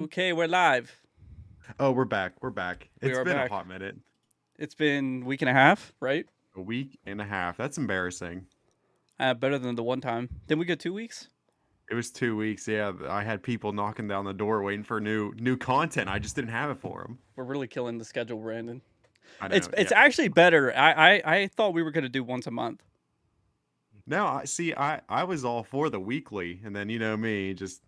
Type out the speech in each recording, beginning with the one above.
Okay, we're live. Oh, we're back. We're back. We It's are been a back. hot minute. It's been a week and a half, right? A week and a half. That's embarrassing. Better than the one time. Then we get 2 weeks. It was 2 weeks. Yeah, I had people knocking down the door waiting for new content. I just didn't have it for them. We're really killing the schedule, Brandon. I It's know. it's Yeah. actually better. I thought we were gonna do once a month. No, I see. I was all for the weekly, and then you know me, just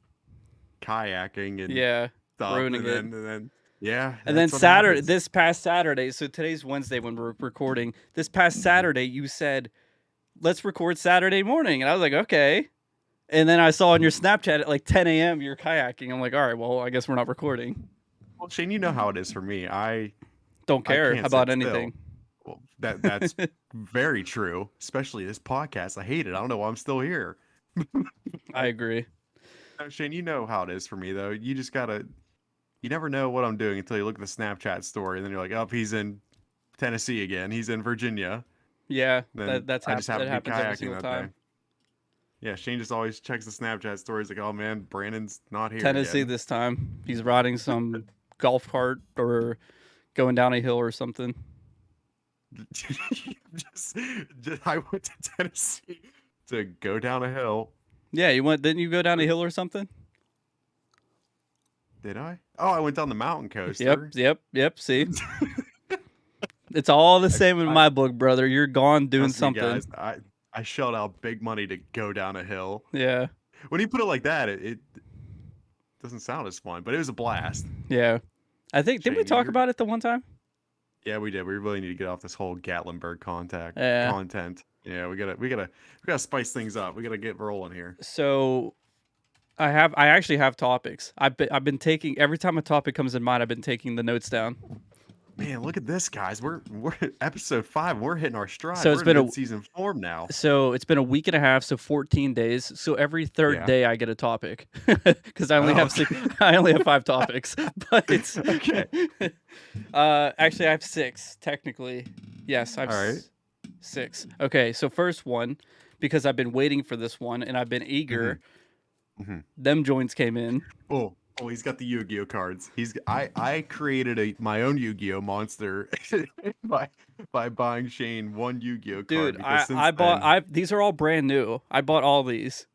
kayaking and Yeah, stuff, ruining it. and then yeah, And then that's what Saturday, happens. this past Saturday. So today's Wednesday when we're recording. This past Mhm. Saturday, you said let's record Saturday morning, and I was like, okay. And then I saw on your Snapchat at like 10 a.m. you're kayaking. I'm like, all right, well, I guess we're not recording. Well, Shane, you know how it is for me. Don't I care can't about sit still. anything. Well, that's very true. Especially this podcast. I hate it. I don't know why I'm still here. I agree. No, Shane, you know how it is for me though. You just gotta. You never know what I'm doing until you look at the Snapchat story, and then you're like, "Oh, he's in Tennessee again. He's in Virginia." Yeah, Then I just that happen to be happens every kayaking single that day. time. Yeah, Shane just always checks the Snapchat stories like, "Oh man, Brandon's not here Tennessee again." this time. He's riding some golf cart or going down a hill or something. just, I went to Tennessee to go down a hill. Yeah, you went. Didn't you go down a hill or something? Did I? Oh, I went down the mountain Yep, coaster. yep, yep. See, it's all the I, same in I my book, brother. You're gone doing trust me, something. guys. I shelled out big money to go down a hill. Yeah, When you put it like that, it doesn't sound as fun, but it was a blast. yeah. I think did we Shane, talk you're about it the one time? yeah, we did. We really need to get off this whole Gatlinburg contact Yeah. content. Yeah, we gotta spice things up. We gotta get rolling here. So I actually have topics. I've been taking every time a topic comes in mind. I've been taking the notes down. Man, look at this, guys. We're episode 5. We're hitting our stride. So We're it's in been a mid-season form now. So it's been a week and a half, so 14 days. So every third Yeah. day I get a topic because I only Oh, have six. I only have 5 topics, but it's okay. actually I have 6 technically. Yes, I have All right. 6. Okay, so first one, because I've been waiting for this one and I've been hmm eager. hmm Them joints came in. Oh, he's got the Yu-Gi-Oh cards. I created my own Yu-Gi-Oh monster by by buying Shane one Yu-Gi-Oh card Dude, because since then, I these are all brand new. I bought all these.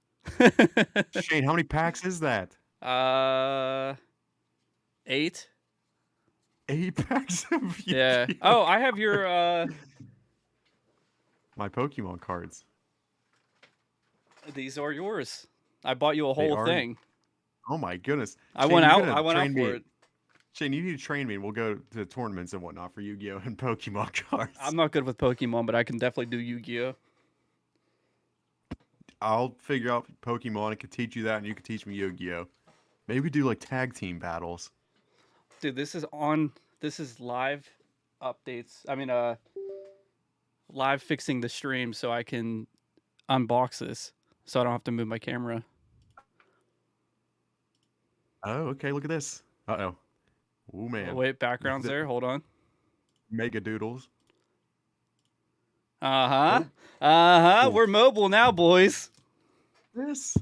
Shane, how many packs is that? uh 8. 8 packs of Yeah. Yu-Gi-Oh Oh, I cards. have your My Pokemon cards. these are yours. I bought you a They whole are. thing. Oh my goodness, I Shane, went you're out. gonna I went out train for me. it. Shane, you need to train me, and we'll go to tournaments and whatnot for Yu-Gi-Oh and Pokemon cards. I'm not good with Pokemon, but I can definitely do Yu-Gi-Oh. I'll figure out Pokemon. I can teach you that, and you can teach me Yu-Gi-Oh. Maybe we do like tag team battles. Dude, this is on. This is live updates. I mean, live fixing the stream so I can unbox this, so I don't have to move my camera. Oh, okay. Look at this. Uh-oh. Oh Oh, man. wait, backgrounds The there. Hold on. Mega Doodles. Uh huh. Oh, Uh huh. oh, We're mobile now, boys. this.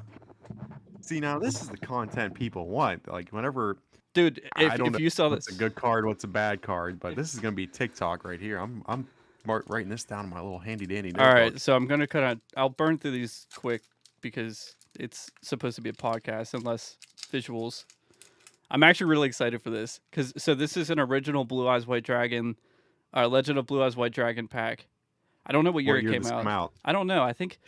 See, now this is the content people want. Like whenever Dude, I don't know if you saw what's a this, good card, what's a bad card, but this is gonna be TikTok right here. I'm writing this down in my little handy dandy all right. notebook. So I'm gonna kind of. I'll burn through these quick because it's supposed to be a podcast and less visuals. I'm actually really excited for this because this is an original Blue Eyes White Dragon, Legend of Blue Eyes White Dragon pack. I don't know what year What it year did came this come out. out? I don't know. I think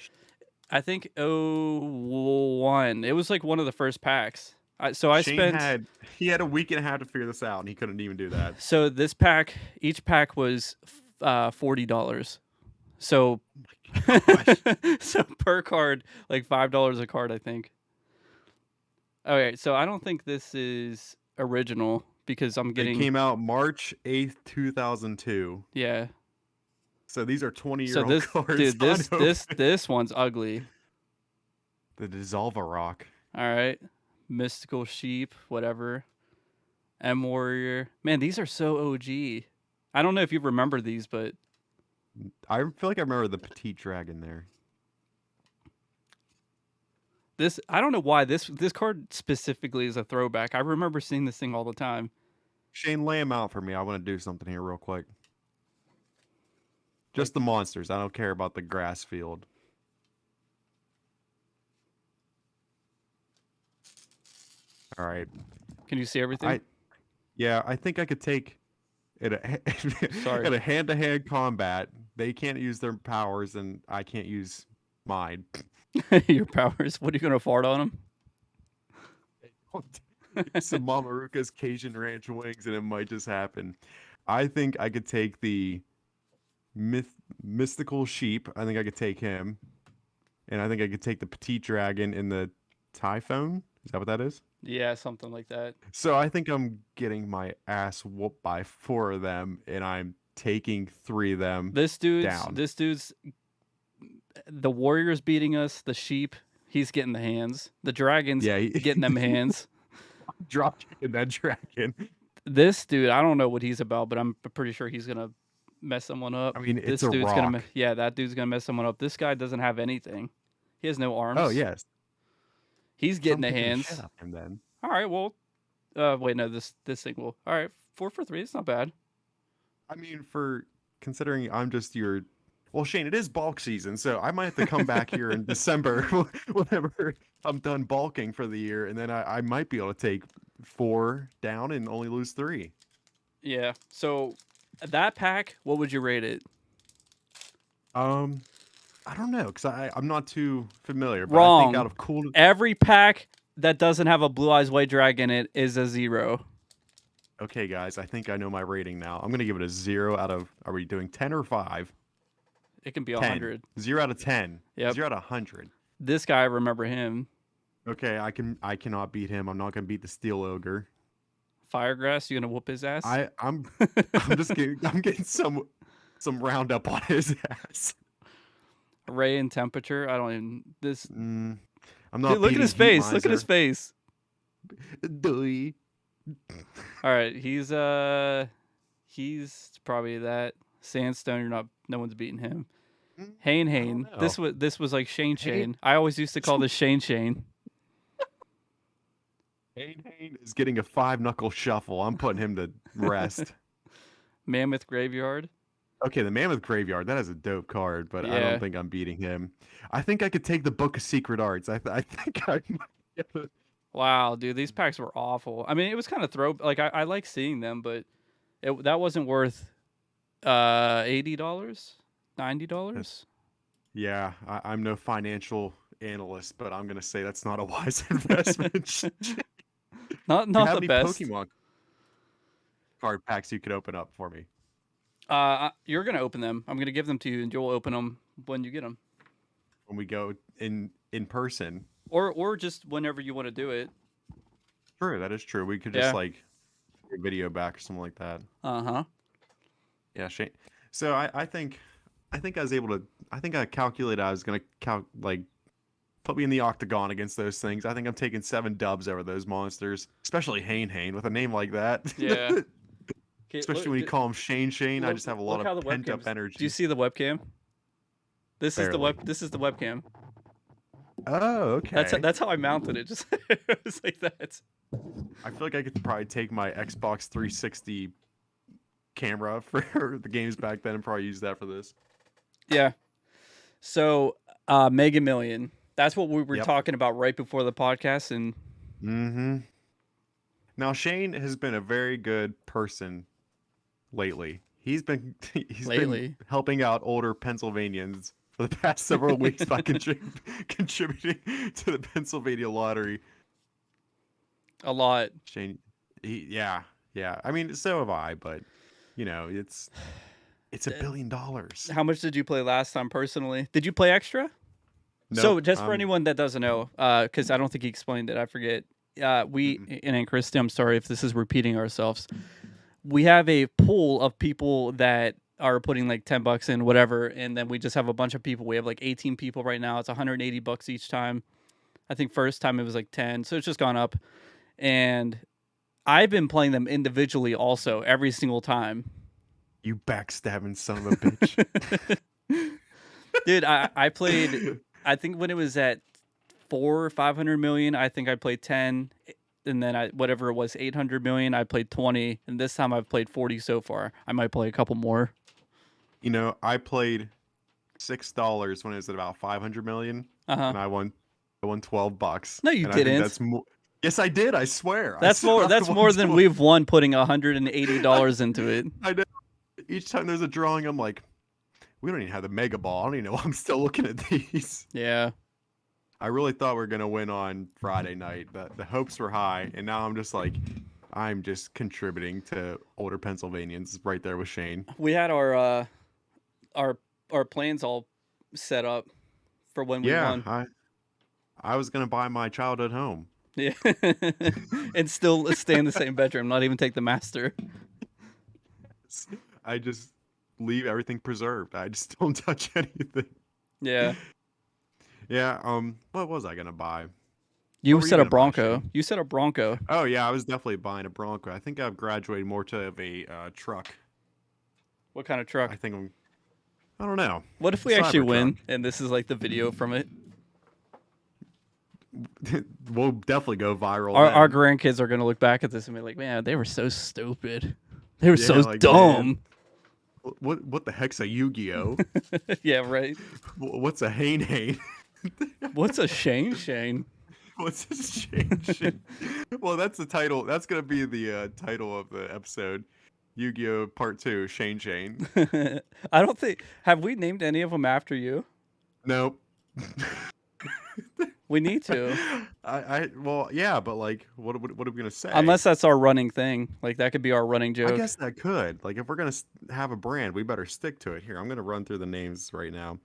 01. It was like one of the first packs. I Shane spent had a week and a half to figure this out, and he couldn't even do that. so this pack each pack was $40. So Gosh, so per card like $5 a card I think. Okay, so I don't think this is original because I'm it getting came out March 8th, 2002. yeah. So these are So 20-year-old this cards dude unopened. this one's ugly. The Dissolver Rock. All right. Mystical Sheep, whatever. M Warrior. Man, these are so OG. I don't know if you remember these, but I feel like I remember the Petite Dragon there. This I don't know why this card specifically is a throwback. I remember seeing this thing all the time. Shane, lay him out for me. I want to do something here real quick. Like, Just the monsters. I don't care about the grass field. All right. can you see everything? Yeah, I think I could take in Sorry. in a hand-to-hand combat. They can't use their powers, and I can't use mine. Your powers. What are you gonna fart on them? Some Mamaruka's Cajun Ranch wings, and it might just happen. I think I could take the mystical sheep. I think I could take him, and I think I could take the petite dragon in the typhoon. Is that what that is? Yeah, something like that. So I think I'm getting my ass whooped by 4 of them, and I'm taking 3 of them down. This dude's the warrior's beating us. The sheep, he's getting the hands. The dragon's Yeah, getting them hands. drop kicking that dragon. This dude, I don't know what he's about, but I'm pretty sure he's gonna mess someone up. I mean, This it's a dude's rock. gonna, yeah, that dude's gonna mess someone up. This guy doesn't have anything. He has no arms. Oh yes, He's getting the I'm kicking hands. shit out of him then. All right, well, wait, no, this thing will. All right, 4 for 3. It's not bad. I mean, for considering I'm just your. Well, Shane, it is bulk season, so I might have to come back here in December whenever I'm done bulking for the year, and then I might be able to take 4 down and only lose 3. Yeah. So that pack, what would you rate it? I don't know, because I'm not too familiar. But I Wrong. think out of cool. Every pack that doesn't have a blue eyes white dragon in it is a 0. Okay, guys, I think I know my rating now. I'm gonna give it a 0 out of. Are we doing 10 or 5? It can be 10. 100. 0 out of 10. Yep. 0 out of 100. This guy, I remember him. Okay, I cannot beat him. I'm not gonna beat the steel ogre. Firegrass, you gonna whoop his ass? I'm just getting some roundup on his ass. Ray and temperature. I don't even this. I'm not. Dude, look at his face. Look at his face. Doy. All right, he's probably that sandstone. You're not. No one's beating him. Hane. This was like Shane. I always used to call this Shane. Hane is getting a 5-knuckle shuffle. I'm putting him to rest. Mammoth Graveyard. Okay, the Mammoth Graveyard. That is a dope card, but I Yeah. don't think I'm beating him. I think I could take the Book of Secret Arts. I think I might get it. Wow, dude, these packs were awful. I mean, it was kind of like I like seeing them, but that wasn't worth $80, $90. Yeah, I'm no financial analyst, but I'm gonna say that's not a wise investment. Not Do you have the any best. Pokemon card packs you could open up for me? You're gonna open them. I'm gonna give them to you, and you'll open them when you get them, When we go in person. or just whenever you want to do it. True, that is true. We could Yeah. just like a video back or something like that. Yeah, Shane. So I think I was able to. I think I calculated I was gonna put me in the octagon against those things. I think I'm taking 7 dubs over those monsters, especially Hane with a name like that. Yeah. Especially when you call him Shane. I just have a lot of pent up energy. Do you see the webcam? This Barely. is the webcam. Oh, okay. That's how I mounted it. Just it was like that. I feel like I could probably take my Xbox 360 camera for the games back then and probably use that for this. Yeah. So, Mega Million. That's what we were talking about right before the podcast, and Now Shane has been a very good person lately. He's been helping out older Pennsylvanians for the past several weeks by contributing to the Pennsylvania lottery. a lot. Shane, yeah. I mean, so have I, but you know, it's $1 billion. How much did you play last time personally? Did you play extra? No, So just for anyone that doesn't know, because I don't think he explained it, I forget. And Christy, I'm sorry if this is repeating ourselves. We have a pool of people that are putting like $10 in, whatever, and then we just have a bunch of people. We have like 18 people right now. It's $180 each time. I think first time it was like 10, so it's just gone up. And I've been playing them individually also every single time. You backstabbing son of a bitch. Dude, I played, I think when it was at 4 or 500 million. I think I played 10, and then whatever it was, 800 million. I played 20, and this time I've played 40 so far. I might play a couple more. You know, I played $6 when it was at about 500 million, and I won $12. No, you and didn't. I think that's more. Yes, I did. I swear. That's more. That's more than we've won putting $180 into it. I know. Each time there's a drawing, I'm like, we don't even have the mega ball. I don't even know. I'm still looking at these. Yeah. I really thought we were gonna win on Friday night. The hopes were high, and now I'm just like, I'm just contributing to older Pennsylvanians right there with Shane. We had our plans all set up for when we won. I was gonna buy my childhood home. Yeah, and still stay in the same bedroom, not even take the master. I just leave everything preserved. I just don't touch anything. Yeah. Yeah. What was I gonna buy? You said a Bronco. You said a Bronco. Oh yeah, I was definitely buying a Bronco. I think I've graduated more to a truck. What kind of truck? I don't know. What if we actually win and this is like the video from it? We'll definitely go viral. Our grandkids are gonna look back at this and be like, "Man, they were so stupid. They were so dumb." Man, what the heck's a Yu-Gi-Oh? Yeah, right. What's a Hane? What's a Shane? What's a Shane? Well, that's the title. That's gonna be the title of the episode. Yu-Gi-Oh! Part 2, Shane. I don't think. Have we named any of them after you? Nope. We need to. Well, yeah, but like, what are we gonna say? Unless that's our running thing, like that could be our running joke. I guess that could. Like, if we're gonna have a brand, we better stick to it. Here, I'm gonna run through the names right now.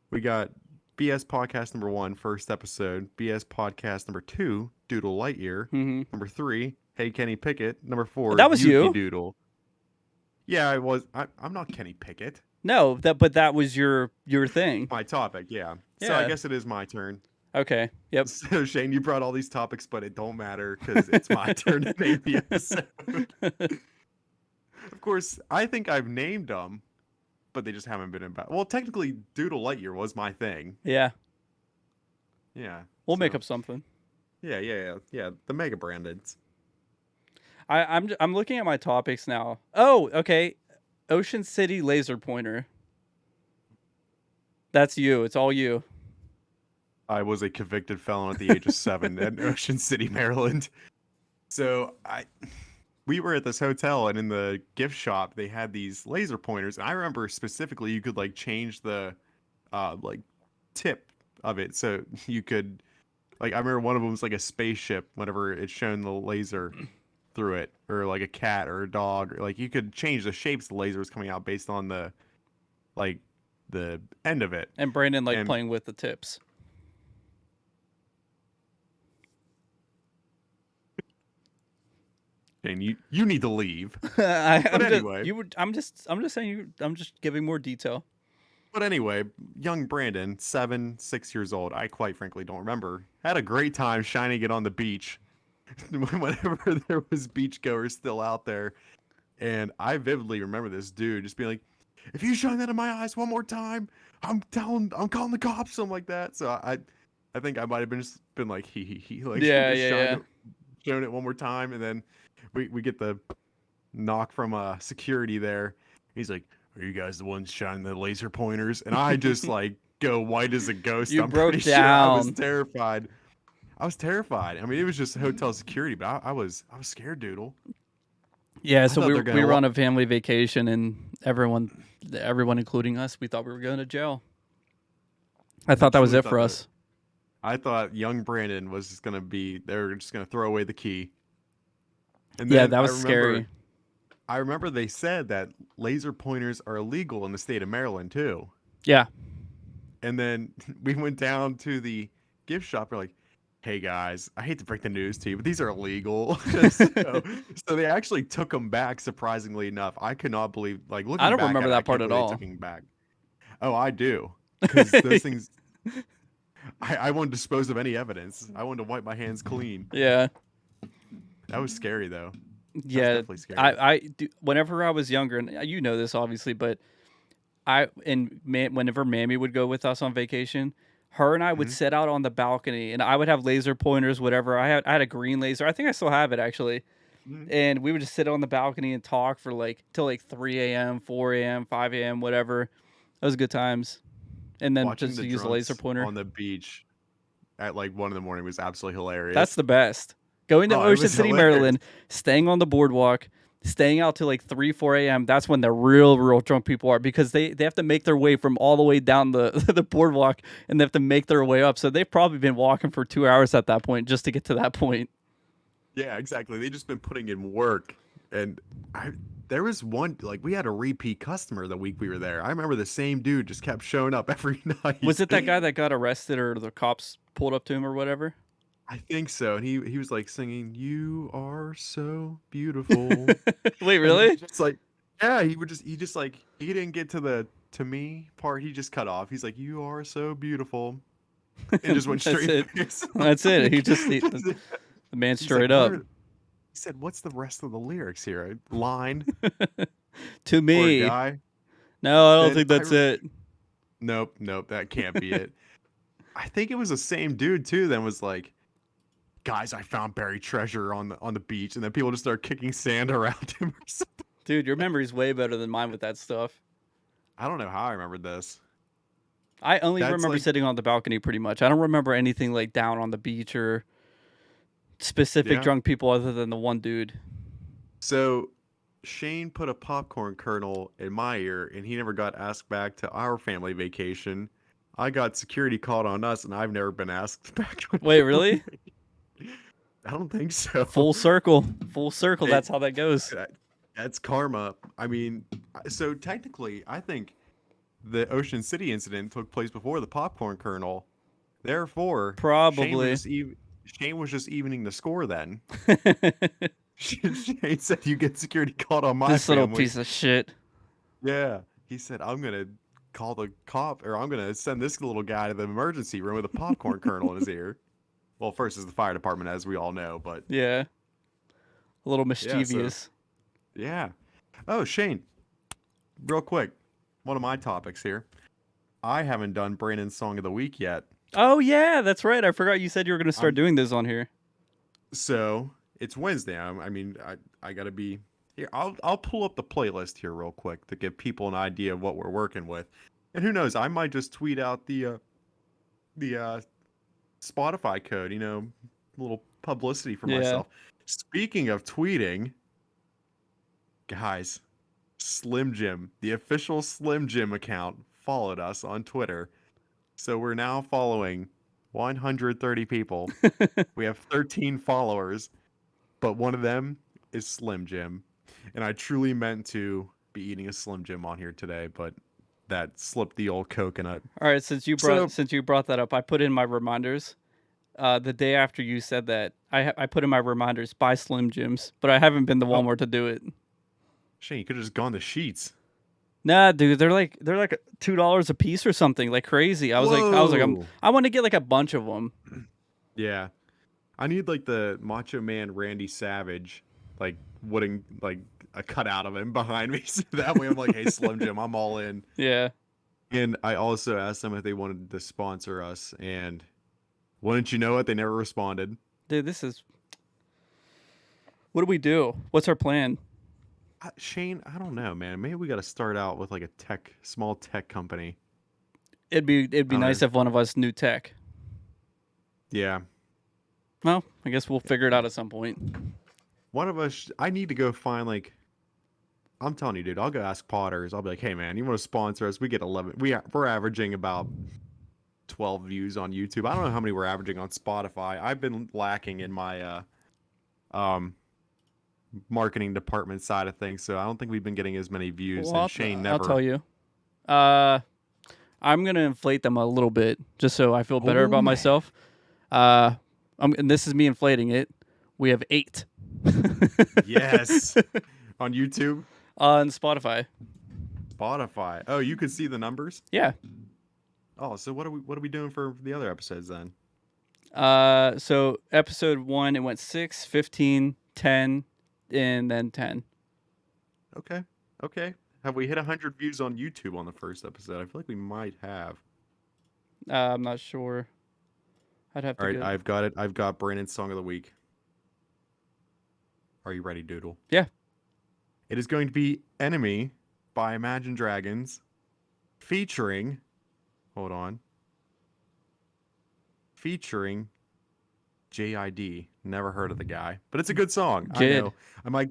We got BS Podcast number 1, first episode. BS Podcast number 2, Doodle Lightyear. Mm-hmm. Number 3, Hey Kenny Pickett. Number 4, that was you. Doodle. Yeah, I was. I'm not Kenny Pickett. No, but that was your thing. My topic, yeah. So I guess it is my turn. Okay. Yep. So Shane, you brought all these topics, but it don't matter because it's my turn to name the episode. Of course, I think I've named them, but they just haven't been about. Well, technically, Doodle Lightyear was my thing. Yeah. Yeah. We'll make up something. Yeah. The mega branded. I'm looking at my topics now. Oh, okay. Ocean City laser pointer. That's you. It's all you. I was a convicted felon at the age of 7 in Ocean City, Maryland. So we were at this hotel, and in the gift shop they had these laser pointers. And I remember specifically you could like change the like tip of it, so you could like I remember one of them was like a spaceship. Whenever it's shown the laser through it, or like a cat or a dog, or like you could change the shapes the laser was coming out based on the like the end of it. And Brandon playing with the tips. And you need to leave. I'm just saying I'm just giving more detail. But anyway, young Brandon, 6 years old, I quite frankly don't remember, had a great time shining it on the beach whenever there was beachgoers still out there. And I vividly remember this dude just being like, if you shine that in my eyes one more time, I'm calling the cops, something like that. So I think I might have been like he like showing it one more time, and then we get the knock from security there. He's like, are you guys the ones shining the laser pointers? And I just like go white as a ghost. You broke down. Sure I was terrified. I mean, it was just hotel security, but I was scared, Doodle. Yeah, so we were on a family vacation, and everyone, including us, we thought we were going to jail. I thought that was it for us. I thought young Brandon was just gonna be. They were just gonna throw away the key. And then that was scary. I remember they said that laser pointers are illegal in the state of Maryland too. Yeah. And then we went down to the gift shop. We're like, hey guys, I hate to break the news to you, but these are illegal. so they actually took them back, surprisingly enough. I could not believe, like, looking back, I don't remember that part at all. Took them back. Oh, I do. Because those things, I won't dispose of any evidence. I wanted to wipe my hands clean. Yeah. That was scary, though. Yeah. Definitely scary. Whenever I was younger, and you know this obviously, but whenever Mammy would go with us on vacation, Her and I would Mhm. sit out on the balcony, and I would have laser pointers, whatever. I had a green laser. I think I still have it actually. Mhm. And we would just sit on the balcony and talk for like till like 3 a.m., 4 a.m., 5 a.m., whatever. That was good times. And then Watching just the to use a laser drunks pointer. on the beach at like 1 in the morning was absolutely That's hilarious. the best. Going to Oh, it Ocean was City, hilarious. Maryland, staying on the boardwalk, staying out till like 3, 4 a.m. That's when the real drunk people are, because they have to make their way from all the way down the, the boardwalk, and they have to make their way up. So they've probably been walking for 2 hours at that point just to get to that point. Yeah, exactly. They just been putting in work, and I there was one like we had a repeat customer the week we were there. I remember the same dude just kept showing up every Was night. it that guy that got arrested or the cops pulled up to him or whatever? I think so. And he was like singing, "You are so beautiful," Wait, and he really? just like yeah, he just like he didn't get to the to me part. He just cut off. He's like, "You are so beautiful," and just went That's straight it. through his That's it. He just just- the man he's like, straight "What up. are?" He said, "What's the rest of the lyrics here?" Line. To Poor me. guy. No, I don't Then think that's it. nope, that can't be it. I think it was the same dude too. Then was like, guys, I found buried treasure on the beach, and then people just start kicking sand around him or something. Dude, your memory's way better than mine with that stuff. I don't know how I remembered this. I only That's remember like sitting on the balcony pretty much. I don't remember anything like down on the beach or specific yeah. drunk people other than the one dude. So Shane put a popcorn kernel in my ear, and he never got asked back to our family vacation. I got security called on us, and I've never been asked back to Wait, a really? family vacation. I don't think so. Full circle. Full circle. It, That's how that goes. that- that's karma. I mean, so technically, I think the Ocean City incident took place before the popcorn kernel. Therefore, Probably. Shane was just evening the score then. Shane said you get security called on my This little family. piece of shit. Yeah. He said I'm gonna call the cop or I'm gonna send this little guy to the emergency room with a popcorn kernel in his ear. Well, first is the fire department, as we all know, but Yeah. A little yeah, so mischievous. yeah. Oh, Shane, real quick, one of my topics here. I haven't done Brandon's song of the week yet. Oh, yeah, that's right. I forgot you said you were going to start I'm doing this on here. so it's Wednesday. I gotta be here. I'll pull up the playlist here real quick to give people an idea of what we're working with, and who knows, I might just tweet out the Spotify code. A little publicity for Yeah. myself. Speaking of tweeting, guys, Slim Jim, the official Slim Jim account, followed us on Twitter. So we're now following 130 people. We have 13 followers, but one of them is Slim Jim. And I truly meant to be eating a Slim Jim on here today, but that slipped the old coconut. All right, since you So, brought that up, I put in my reminders. The day after you said that, I put in my reminders buy Slim Jims, but I haven't been to oh, Walmart to do it. Shane, you could have just gone to Sheets. Nah, dude, they're like $2 a piece or something, like crazy. I was like, Whoa. I want to get like a bunch of them. Yeah. I need like the Macho Man Randy Savage, like wooden, like a cutout of him behind me. So that way I'm like, hey, Slim Jim, I'm all in. Yeah, And I also asked them if they wanted to sponsor us. And wouldn't you know it, they never responded. dude, this is. What do we do? What's our plan? Shane, I don't know, man. Maybe we got to start out with like a small tech company. It'd I be don't know. nice if one of us knew tech. Yeah. Well, I guess we'll figure it out at some point. One of us, I need to go find like, I'm telling you, dude, I'll go ask Potters. I'll be like, hey, man, you want to sponsor us? We get 11. We're averaging about 12 views on YouTube. I don't know how many we're averaging on Spotify. I've been lacking in my um marketing department side of things, so I don't think we've been getting as many views. Well, And Shane I'll tell never. you. I'm gonna inflate them a little bit just so I feel better Oh about man. myself. And this is me inflating it. We have 8 Yes. On YouTube, on Spotify. Spotify. Oh, you could see the numbers. Yeah. Oh, so what are we doing for the other episodes then? So episode 1, it went 6, 15, 10, and then 10. Okay. Okay. Have we hit 100 views on YouTube on the first episode? I feel like we might have. I'm not sure. I'd have All to right, go. I've got it. I've got Brandon's song of the week. Are you ready, Doodle? Yeah. It is going to be Enemy by Imagine Dragons featuring, hold on, featuring JID. Never heard of the guy, but it's a good song. I Jid. know. I might,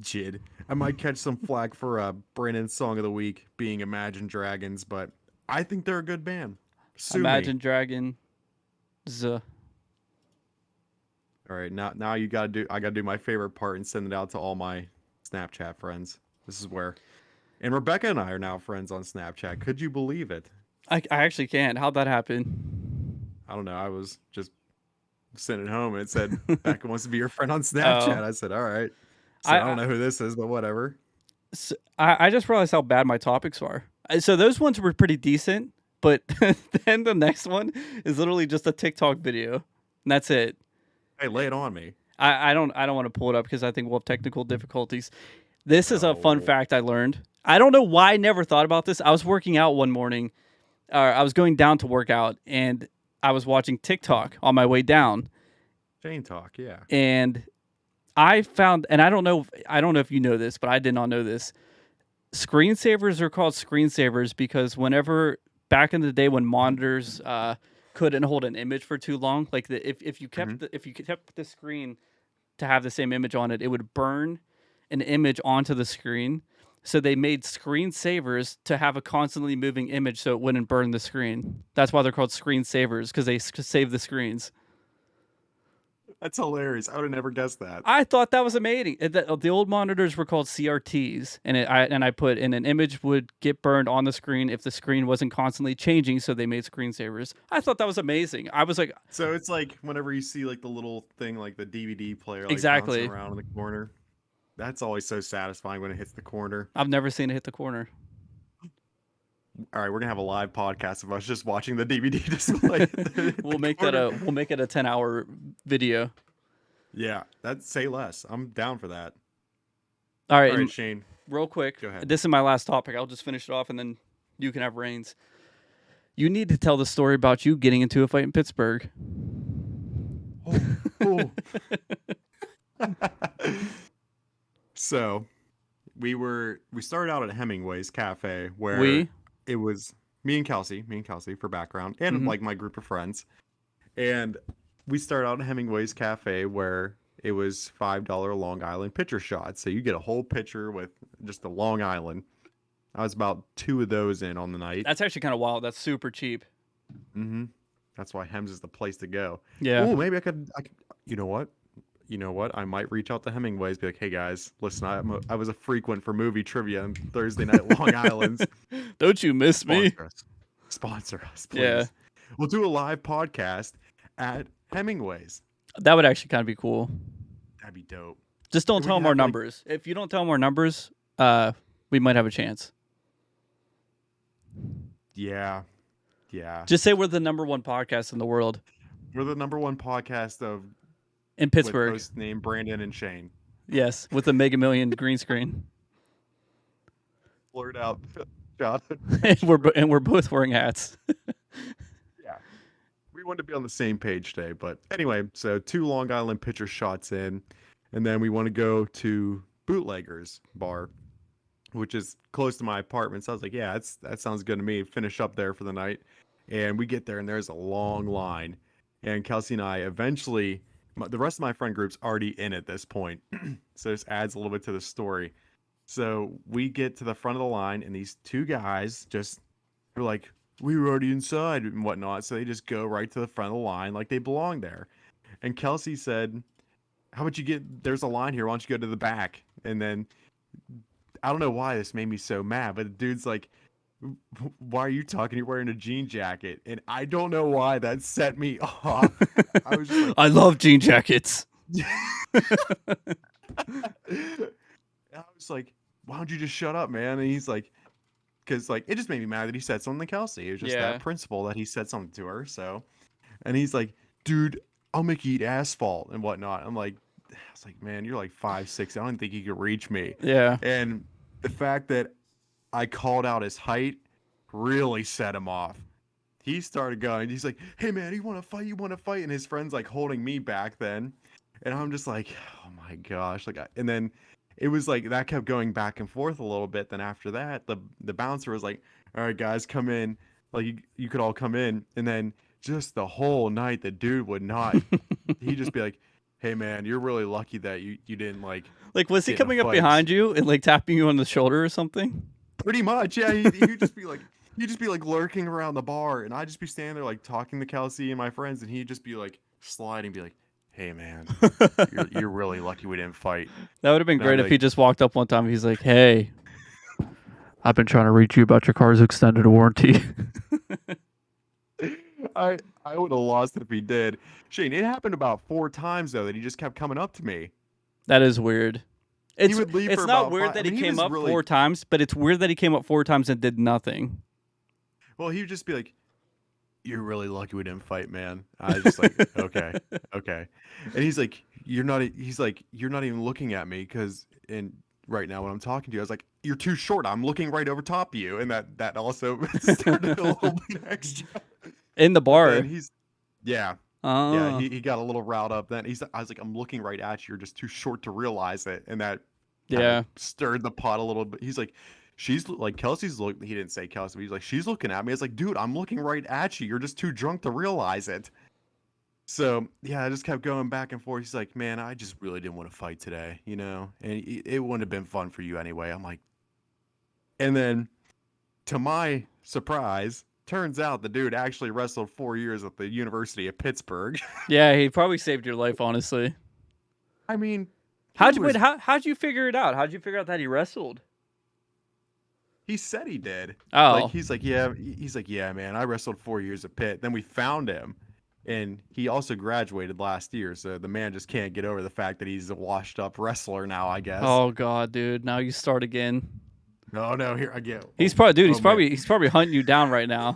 Jid. I might catch some flack for Brandon's song of the week being Imagine Dragons, but I think they're a good band. Sue me. Imagine Dragon. Z. All right, now you gotta do. I gotta do my favorite part and send it out to all my Snapchat friends. This is where, and Rebecca and I are now friends on Snapchat. Could you believe it? I actually can't. How'd that happen? I don't know. I was just sent it home and it said Becca wants to be your friend on Snapchat. Oh. I said, all right. So I don't I know who this is, but whatever. I just realized how bad my topics are. So those ones were pretty decent, but then the next one is literally just a TikTok video, and that's it. Hey, lay it on me. I don't want to pull it up because I think we'll have technical difficulties. This is a fun No. fact I learned. I don't know why I never thought about this. I was working out one morning, or I was going down to work out, and I was watching TikTok on my way down. Shane talk, yeah. And I found, and I don't know if you know this, but I did not know this. Screensavers are called screensavers because whenever back in the day when monitors couldn't hold an image for too long, like if you kept if you kept the screen to have the same image on it, it would burn an image onto the screen. So they made screensavers to have a constantly moving image so it wouldn't burn the screen. That's why they're called screensavers, because they save the screens. That's hilarious. I would have never guessed that. I thought that was amazing. The old monitors were called CRTs, and I put in an image would get burned on the screen if the screen wasn't constantly changing, so they made screensavers. I thought that was amazing. I was like, So it's like whenever you see like the little thing, like the DVD player, like exactly bouncing around in the corner. That's always so satisfying when it hits the corner. I've never seen it hit the corner. All right, we're gonna have a live podcast of us just watching the DVD display. We'll make it a 10-hour video. Yeah, that's say less. I'm down for that. All right, All right, Shane. Real quick. Go ahead. This is my last topic. I'll just finish it off, and then you can have reins. You need to tell the story about you getting into a fight in Pittsburgh. Oh. So, we started out at Hemingway's Cafe where it was me and Kelsey for background, and like my group of friends. And we started out at Hemingway's Cafe where it was $5 Long Island pitcher shots. So you get a whole pitcher with just a Long Island. I was about 2 of those in on the night. That's actually kind of wild. That's super cheap. That's why Hems is the place to go. Yeah. Oh, maybe I could. You know what? I might reach out to Hemingway's, be like, hey guys, listen, I was a frequent for movie trivia on Thursday night Long Island's. Don't you miss me? Sponsor us, please. Yeah. We'll do a live podcast at Hemingway's. That would actually kind of be cool. That'd be dope. Just don't tell them our numbers. If you don't tell them our numbers, we might have a chance. Yeah. Just say we're the #1 podcast in the world. We're the #1 podcast in Pittsburgh. With hosts named Brandon and Shane. Yes, with a Mega Million green screen. Blurred out. and we're both wearing hats. Yeah. We wanted to be on the same page today, but anyway, so 2 Long Island pitcher shots in, and then we want to go to Bootleggers Bar, which is close to my apartment. So I was like, yeah, that sounds good to me. Finish up there for the night. And we get there and there's a long line. And Kelsey and I eventually, the rest of my friend group's already in at this point. So this adds a little bit to the story. So we get to the front of the line and these 2 guys just are like, we were already inside and whatnot. So they just go right to the front of the line like they belong there. And Kelsey said, how about there's a line here. Why don't you go to the back? And then I don't know why this made me so mad, but the dude's like, why are you talking? You're wearing a jean jacket. And I don't know why that set me off. I was just like, I love jean jackets. I was like, why don't you just shut up, man? And he's like, because like, it just made me mad that he said something to Kelsey. It was just that principle that he said something to her. So, and he's like, dude, I'll make you eat asphalt and whatnot. I was like, man, you're like 5'6". I don't think you could reach me. Yeah. And the fact that I called out his height really set him off. he started going. He's like, "Hey man, you want to fight? You want to fight?" And his friend's like holding me back then, and I'm just like, "Oh my gosh!" And then it was like that kept going back and forth a little bit. Then after that, the bouncer was like, "All right, guys, come in. Like you could all come in." And then just the whole night, the dude would not. He'd just be like, "Hey man, you're really lucky that you didn't like was he get in a coming up fight." behind you and like tapping you on the shoulder or something? Pretty much, yeah. He'd just be like, lurking around the bar, and I'd just be standing there like talking to Kelsey and my friends, and he'd just be like sliding, be like, "Hey man, you're really lucky we didn't fight." That would have been And I'd great be if he like, just walked up one time. He's like, "Hey, I've been trying to reach you about your car's extended warranty." I would have lost it if he did. Shane, it happened about 4 times though that he just kept coming up to me. That is weird. He would leave for It's not about weird 5. that I mean, he he came was up really 4 times, but it's weird that he came up 4 times and did nothing. well. He would just be like, "You're really lucky we didn't fight, man." I was just like, "Okay, okay." And he's like, "You're not." He's like, "You're not even looking at me because in right now when I'm talking to you, I was like, you're too short. I'm looking right over top of you." And that also started a little bit extra. In the But then bar. yeah, yeah. Oh. He got a little riled up. Then I was like, "I'm looking right at you. You're just too short to realize it." And that kind of Yeah. stirred the pot a little bit. He's like, "She's like Kelsey's look." He didn't say Kelsey, but he's like, "She's looking at me." It's like, dude, I'm looking right at you. You're just too drunk to realize it. So yeah, I just kept going back and forth. He's like, "Man, I just really didn't want to fight today, you know, and it wouldn't have been fun for you anyway." I'm like, and then to my surprise, turns out the dude actually wrestled 4 years at the University of Pittsburgh. Yeah, he probably saved your life, honestly. I mean, how'd you figure it out? How'd you figure out that he wrestled? he said he did. Like Oh. he's like, "Yeah, man, I wrestled 4 years at Pitt." Then we found him, and he also graduated last year. So the man just can't get over the fact that he's a washed up wrestler now, I guess. Oh god, dude. Now you start again. No, here I get. He's probably Man. he's probably hunting you down right now.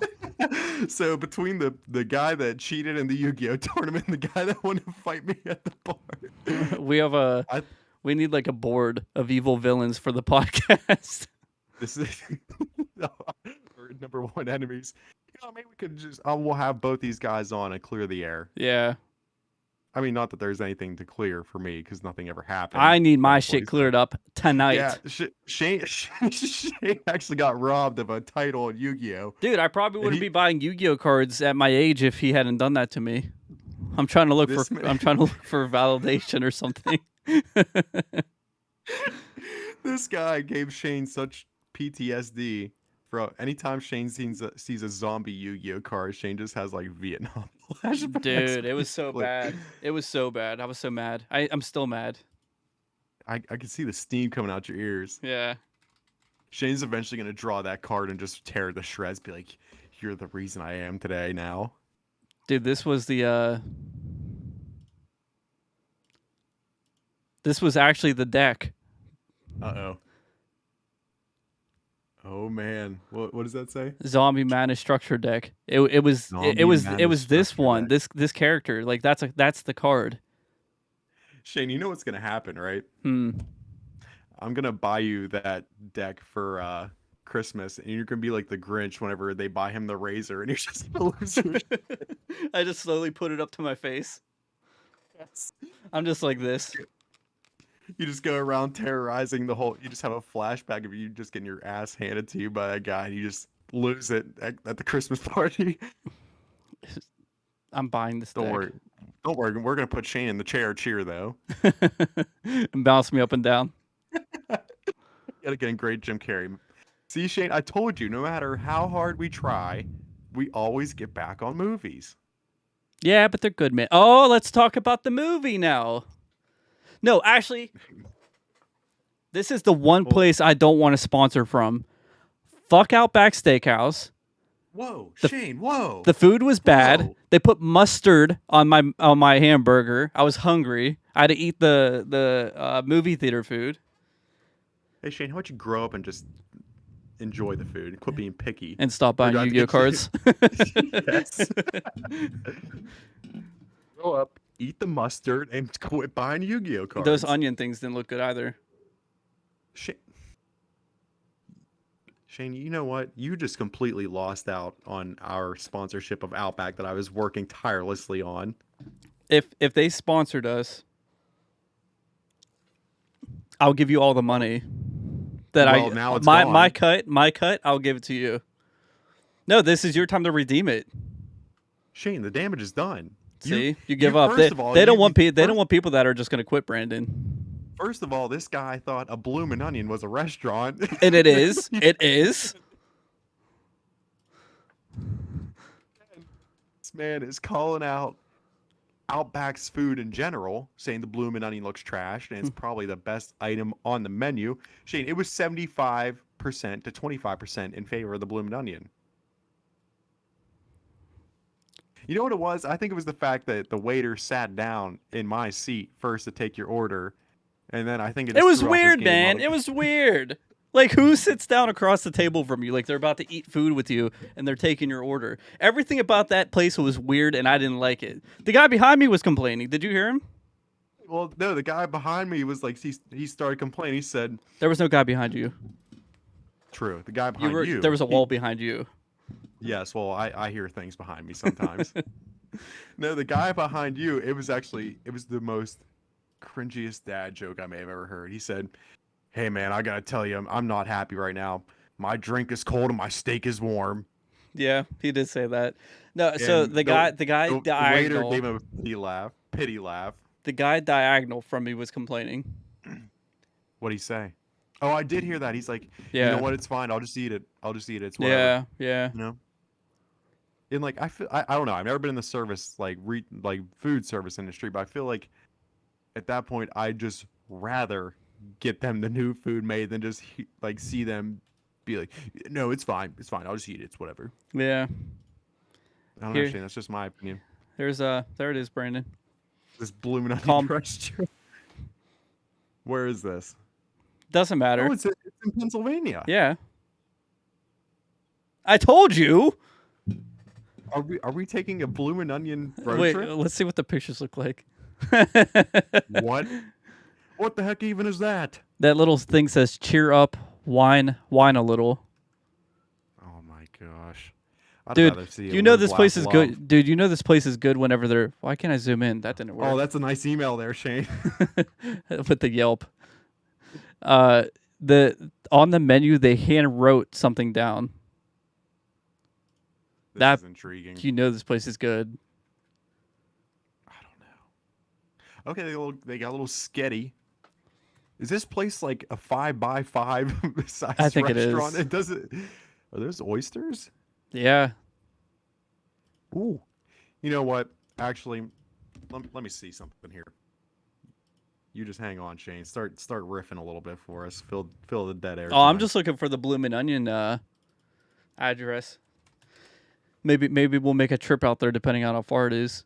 So between the guy that cheated in the Yu-Gi-Oh tournament and the guy that wanted to fight me at the bar, we need like a board of evil villains for the podcast. this is our number one enemies. You know, maybe we could just we'll have both these guys on and clear the air. Yeah. I mean, not that there's anything to clear for me because nothing ever happened. I need my shit cleared up tonight. Yeah, Shane actually got robbed of a title in Yu-Gi-Oh. Dude, I probably wouldn't be buying Yu-Gi-Oh cards at my age if he hadn't done that to me. I'm trying to look for validation or something. This guy gave Shane such PTSD. Bro, anytime Shane sees a zombie Yu-Gi-Oh card, Shane just has like Vietnam flashbacks. Dude, it was so bad. It was so bad. I was so mad. I'm still mad. I can see the steam coming out your ears. Yeah. Shane's eventually gonna draw that card and just tear it to shreds. Be like, "You're the reason I am today." Now, dude, this was this was actually the deck. Uh-oh. Oh man, what does that say? Zombie Mana structure deck. It was this one. Deck. This character. Like that's the card. Shane, you know what's gonna happen, right? I'm gonna buy you that deck for Christmas, and you're gonna be like the Grinch whenever they buy him the razor, and you're just gonna lose your shit. I just slowly put it up to my face. Yes. I'm just like this. You just go around terrorizing the whole. You just have a flashback of you just getting your ass handed to you by a guy, and you just lose it at the Christmas party. I'm buying this. Don't worry. We're gonna put Shane in the chair cheer though, and bounce me up and down. Gotta get in great Jim Carrey. See, Shane, I told you, no matter how hard we try, we always get back on movies. Yeah, but they're good, man. Oh, let's talk about the movie now. No, actually, this is the one place I don't want to sponsor from. Fuck Outback Steakhouse. Whoa, Shane, whoa. The food was bad. Whoa. They put mustard on my hamburger. I was hungry. I had to eat the movie theater food. Hey, Shane, how about you grow up and just enjoy the food? Quit being picky. And stop buying Yu-Gi-Oh cards. Yes. Grow up, eat the mustard, and quit buying Yu-Gi-Oh cards. Those onion things didn't look good either. Shane, you know what? You just completely lost out on our sponsorship of Outback that I was working tirelessly on. If they sponsored us, I'll give you all the money. Now it's gone. My cut, I'll give it to you. No, this is your time to redeem it. Shane, the damage is done. See, you give up. They don't want people that are just going to quit, Brandon. First of all, this guy thought a Bloomin' Onion was a restaurant. And it is. It is. This man is calling out Outback's food in general, saying the Bloomin' Onion looks trash, and it's probably the best item on the menu. Shane, it was 75% to 25% in favor of the Bloomin' Onion. You know what it was? I think it was the fact that the waiter sat down in my seat first to take your order. And then I think it was weird, man. It was weird. Like, who sits down across the table from you? Like, they're about to eat food with you, and they're taking your order. Everything about that place was weird, and I didn't like it. The guy behind me was complaining. Did you hear him? Well, no, the guy behind me was like, he started complaining. He said... There was no guy behind you. True. The guy behind you. There was a wall behind you. Yes, well, I hear things behind me sometimes. No, the guy behind you, it was the most cringiest dad joke I may have ever heard. He said, "Hey man, I gotta tell you, I'm not happy right now. My drink is cold and my steak is warm." Yeah, he did say that. No, so the guy diagonal. The waiter gave him a pity laugh. The guy diagonal from me was complaining. What'd he say? Oh, I did hear that. He's like, yeah. You know what? It's fine. I'll just eat it. It's whatever. Yeah. You know. And like I don't know. I've never been in the service like food service industry, but I feel like at that point, I'd just rather get them the new food made than just like see them be like, no, it's fine. I'll just eat it. It's whatever. Yeah. I don't understand. That's just my opinion. There it is, Brandon. This Bloomin' Onion restaurant. Where is this? Doesn't matter. Oh, it's in Pennsylvania. Yeah. I told you. Are we taking a Bloomin' Onion road trip? Let's see what the pictures look like. What? What the heck even is that? That little thing says "Cheer up, wine a little." Oh my gosh, dude! You know this place is good, dude. You know this place is good whenever they're. Why can't I zoom in? That didn't work. Oh, that's a nice email there, Shane. With the Yelp. On the menu they hand wrote something down. This is intriguing. You know this place is good. I don't know. Okay, they got a little sketty. Is this place like a 5x5 size I think restaurant? It is. It doesn't. Are those oysters? Yeah. Ooh. You know what? Actually, let me see something here. You just hang on, Shane. Start riffing a little bit for us. Fill the dead air. Oh, I'm just looking for the Bloomin' Onion address. Maybe we'll make a trip out there depending on how far it is.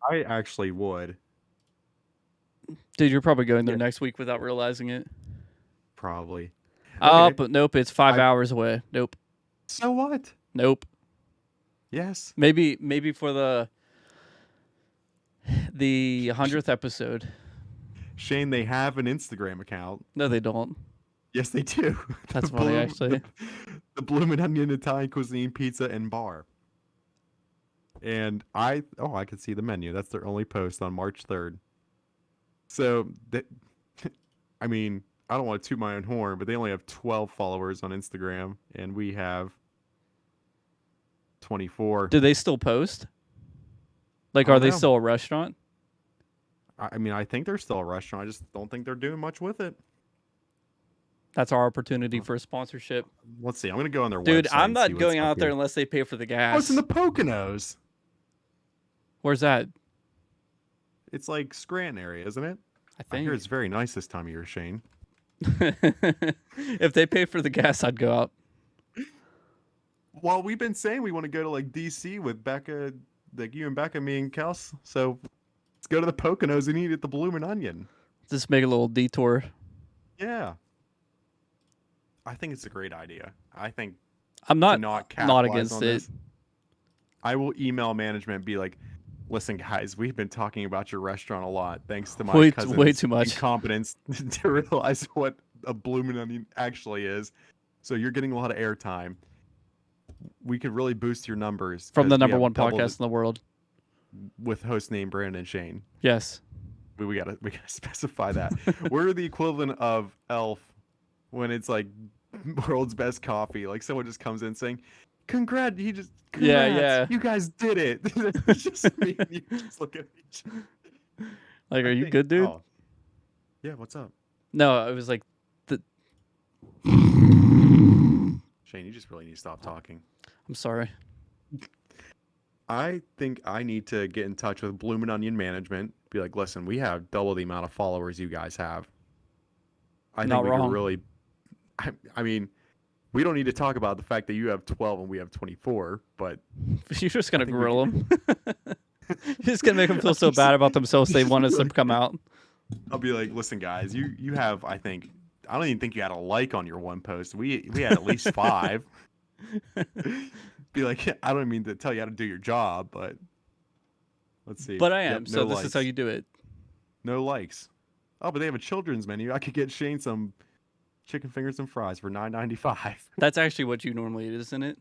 I actually would. Dude, you're probably going there next week without realizing it. Probably. Okay. But nope, it's 5 hours away. Nope. So what? Nope. Yes. Maybe for the 100th episode. Shane, they have an Instagram account. No, they don't. Yes, they do. That's funny, actually. The Bloomin' Onion Italian Cuisine Pizza and Bar. And I could see the menu. That's their only post on March 3rd. So, I mean, I don't want to toot my own horn, but they only have 12 followers on Instagram, and we have 24. Do they still post? Like, are they still a restaurant? I mean, I think they're still a restaurant. I just don't think they're doing much with it. That's our opportunity for a sponsorship. Let's see. I'm going to go on their website. Dude, I'm not going out there unless they pay for the gas. Oh, it's in the Poconos. Where's that? It's like Scranton area, isn't it? I hear it's very nice this time of year, Shane. If they pay for the gas, I'd go out. Well, we've been saying we want to go to like DC with Becca, like you and Becca, me and Kels. So let's go to the Poconos and eat at the Bloomin' Onion. Just make a little detour. Yeah. I think it's a great idea. I think I'm not against it. I will email management and be like, listen, guys, we've been talking about your restaurant a lot thanks to my cousin's way too much incompetence to realize what a Bloomin' Onion actually is. So you're getting a lot of airtime. We could really boost your numbers From the we number have one doubled podcast in the world. with host name Brandon and Shane. Yes. We gotta specify that. We're the equivalent of Elf when it's like world's best coffee. Like someone just comes in saying, Congrats, Yeah. you guys did it. It's just me and you just look at each other. Like, are you good, dude? Oh, yeah, what's up? No, it was like Shane, you just really need to stop talking. I'm sorry. I think I need to get in touch with Bloomin' Onion management. Be like, listen, we have double the amount of followers you guys have. I think we could really. I mean, we don't need to talk about the fact that you have 12 and we have 24, but you're just gonna grill them. You're just gonna make them feel so bad about themselves they want us to come out. I'll be like, listen, guys, you have. I don't even think you had a like on your one post. We had at least 5. Be like, I don't mean to tell you how to do your job, but let's see. But I am. Yep, so this is how you do it. No likes. Oh, but they have a children's menu. I could get Shane some chicken fingers and fries for $9.95. That's actually what you normally eat, isn't it?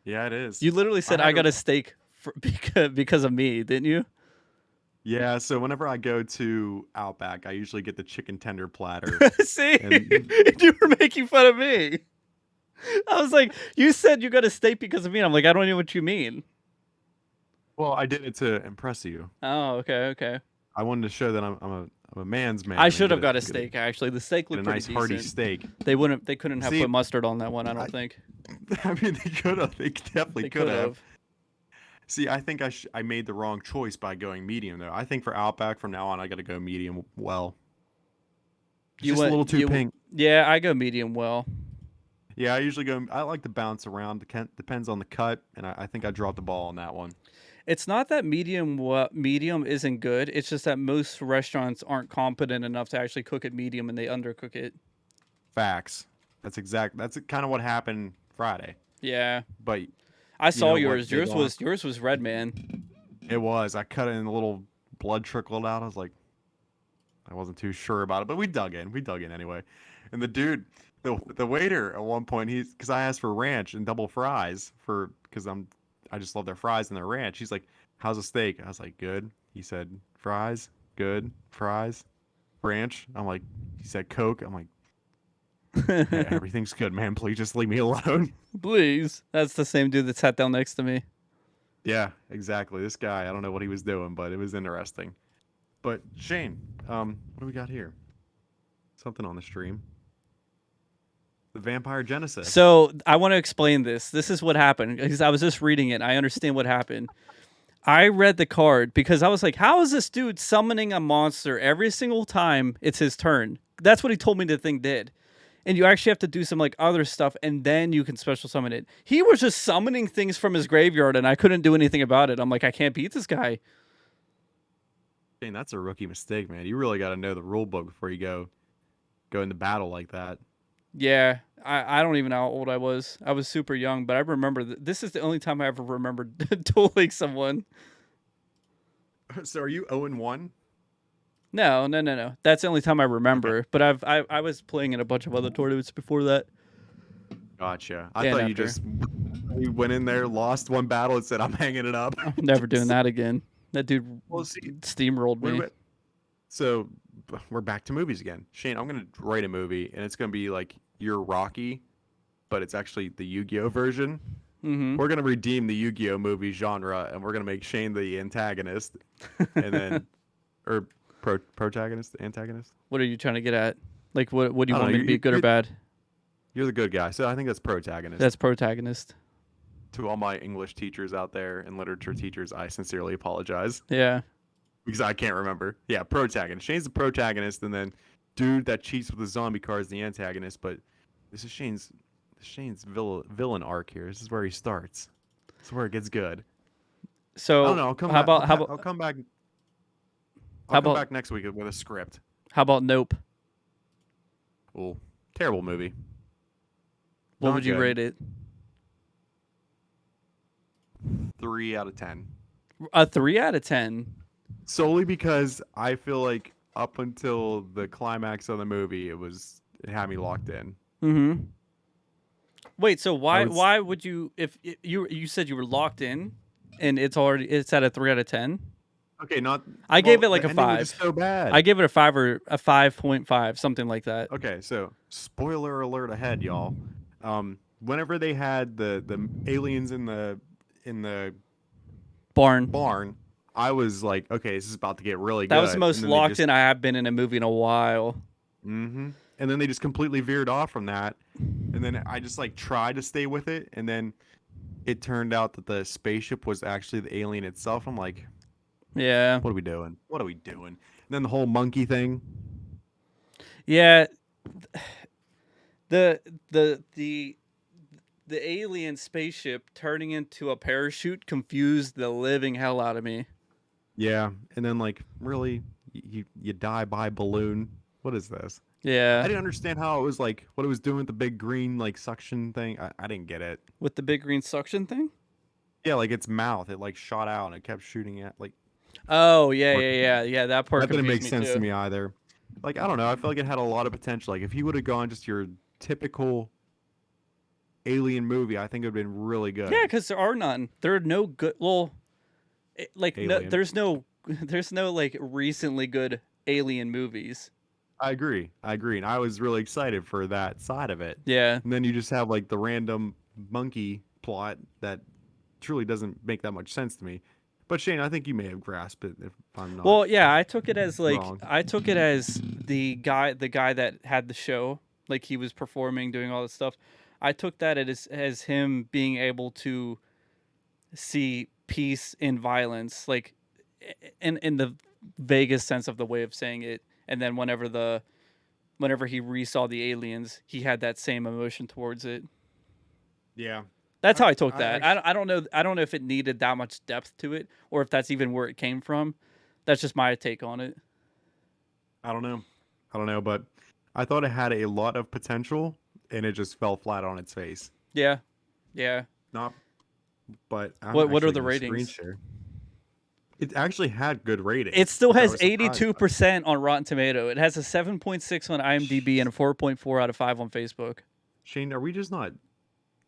Yeah, it is. You literally said I got a steak because of me, didn't you? Yeah, so whenever I go to Outback, I usually get the chicken tender platter. See? You were making fun of me. I was like, you said you got a steak because of me. And I'm like, I don't know what you mean. Well, I did it to impress you. Oh, okay. I wanted to show that I'm a man's man. I should have got a steak, actually. The steak looked pretty decent. A nice hearty steak. They couldn't have put mustard on that one, I don't think. I mean, they could have. They definitely could have. See, I think I made the wrong choice by going medium, though. I think for Outback, from now on, I got to go medium well. Just a little too pink. Yeah, I go medium well. Yeah, I usually go. I like to bounce around. Depends on the cut, and I think I dropped the ball on that one. It's not that medium isn't good. It's just that most restaurants aren't competent enough to actually cook it medium, and they undercook it. Facts. That's kind of what happened Friday. Yeah. But I saw yours. Yours was red, man. It was. I cut it and a little blood trickled out. I was like, I wasn't too sure about it, but we dug in. We dug in anyway. And the dude, the waiter at one point, because I asked for ranch and double fries because I just love their fries and their ranch. He's like, how's the steak? I was like, good. He said, fries, good, fries, ranch. I'm like, he said Coke. I'm like, hey, everything's good, man. Please just leave me alone. Please. That's the same dude that sat down next to me. Yeah, exactly. This guy, I don't know what he was doing, but it was interesting. But Shane, what do we got here? Something on the stream. The Vampire Genesis. So I want to explain this. This is what happened because I was just reading it. I understand what happened. I read the card because I was like, how is this dude summoning a monster every single time it's his turn? That's what he told me the thing did. And you actually have to do some like other stuff and then you can special summon it. He was just summoning things from his graveyard and I couldn't do anything about it. I'm like, I can't beat this guy. Dang, that's a rookie mistake, man. You really got to know the rule book before you go into battle like that. Yeah, I don't even know how old I was. I was super young, but I remember this is the only time I ever remembered dueling someone. So are you 0-1? No. That's the only time I remember. Okay. But I was playing in a bunch of other tournaments before that. Gotcha. I thought you went in there, lost one battle, and said, I'm hanging it up. I'm never doing that again. That dude steamrolled me. So we're back to movies again. Shane, I'm going to write a movie, and it's going to be like your Rocky, but it's actually the Yu-Gi-Oh version. Mm-hmm. We're going to redeem the Yu-Gi-Oh movie genre, and we're going to make Shane the antagonist, and then, or protagonist, antagonist. What are you trying to get at? Like, what do you want me to be, good or bad? You're the good guy, so I think that's protagonist. That's protagonist. To all my English teachers out there and literature teachers, I sincerely apologize. Yeah. Because I can't remember. Yeah, protagonist. Shane's the protagonist, and then dude that cheats with the zombie card is the antagonist. But this is Shane's villain arc here. This is where he starts. This is where it gets good. So I don't know. I'll come back. I'll come back. I'll come back next week with a script. How about Nope? Oh, terrible movie. What would you rate it? 3 out of 10. A 3 out of 10. Solely because I feel like up until the climax of the movie, it had me locked in. Mm-hmm. Wait, so I why would. why would you if you said you were locked in, and it's at a 3 out of 10? Okay, not I gave well. it like The a ending was just 5. so I bad. gave it a 5 or a 5.5, something like that. Okay, so spoiler alert ahead, y'all. Whenever they had the aliens in the Barn. barn, I was like, okay, this is about to get really That was the good. most And then they locked just in I have been in a movie in a while. and then they just completely veered off from that. And then I just like tried to stay with it, and then it turned out that the spaceship was actually the alien itself. I'm like, Yeah. what are we doing? What are we doing? And then the whole monkey thing. Yeah. The the the the alien spaceship turning into a parachute confused the living hell out of me. Yeah, and then like really, you die by balloon. What is this? I Yeah. didn't understand how it was like what it was doing with the big green like suction thing. I didn't get it. With the big green suction thing? Yeah, like its mouth, it like shot out and it kept shooting at like Oh, yeah, or yeah, yeah. Yeah, that part that didn't confused make me sense to too. me either. Like I don't know, I felt like it had a lot of potential. Like if he would have gone just your typical alien movie, I think it would have been really Yeah, good. because there are none. There are no good. Well, like no, Alien. there's no like recently good alien movies. I agree. I agree. And I was really excited for that side of it. Yeah. And then you just have like the random monkey plot that truly doesn't make that much sense to me. But Shane, I think you may have grasped it if I'm not Well, yeah, I took it as like wrong. the guy that had the show, like he was performing, doing all this stuff. I took that as him being able to see peace in violence, like in the vaguest sense of the way of saying it. And then whenever he resaw the aliens, he had that same emotion towards it. Yeah. That's how I I took I that. actually I don't know. I don't know if it needed that much depth to it, or if that's even where it came from. That's just my take on it. I don't know. I don't know, but I thought it had a lot of potential and it just fell flat on its face. Yeah, yeah. Not but I'm What are actually the going to screen ratings? share. It actually had good It ratings, still which I has was surprised by. 82% on Rotten Tomato. It has a 7.6 on IMDb and a 4.4 out of 5 on Facebook. Shane, are we just not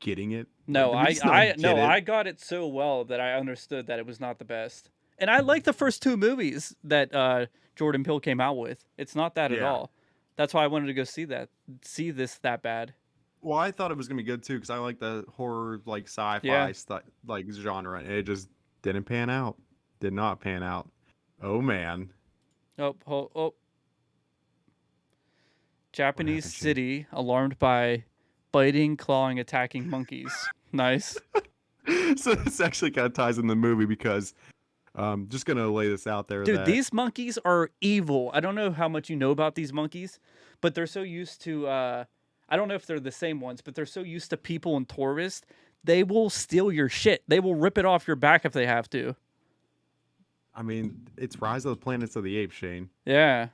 getting it? Like, No, did we just not get no, it? I got it so well that I understood that it was not the best. And I like the first two movies that Jordan Peele came out with. It's not that at Yeah. all. That's why I wanted to go see this that bad. Well, I thought it was gonna be good too because I like the horror, like Yeah. sci-fi like genre, and it just didn't pan out. Did not pan out. Oh man, Oh. what Japanese happened, Shane? city alarmed by biting, clawing, attacking monkeys. Nice. So this actually kind of ties in the movie because just gonna lay this out there Dude, that these monkeys are evil. I don't know how much you know about these monkeys, but they're so used to I don't know if they're the same ones, but they're so used to people and tourists, they will steal your shit. They will rip it off your back if they have to. I mean it's Rise of the Planets of the Apes, Shane. Yeah.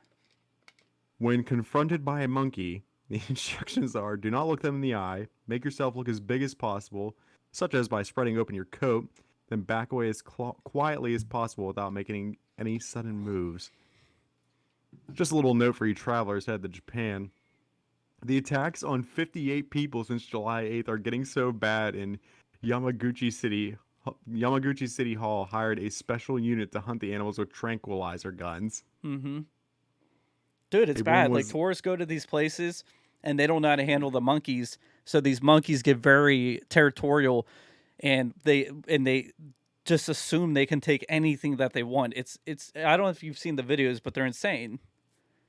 When confronted by a monkey, the instructions are: do not look them in the eye, make yourself look as big as possible, such as by spreading open your coat, then back away as quietly as possible without making any sudden moves. Just a little note for you travelers headed to Japan. The attacks on 58 people since July 8th are getting so bad in Yamaguchi City. Yamaguchi City Hall hired a special unit to hunt the animals with tranquilizer guns. Mm-hmm. Dude, it's A woman bad. Like was tourists go to these places and they don't know how to handle the monkeys. So these monkeys get very territorial and they just assume they can take anything that they want. It's I don't know if you've seen the videos, but they're insane.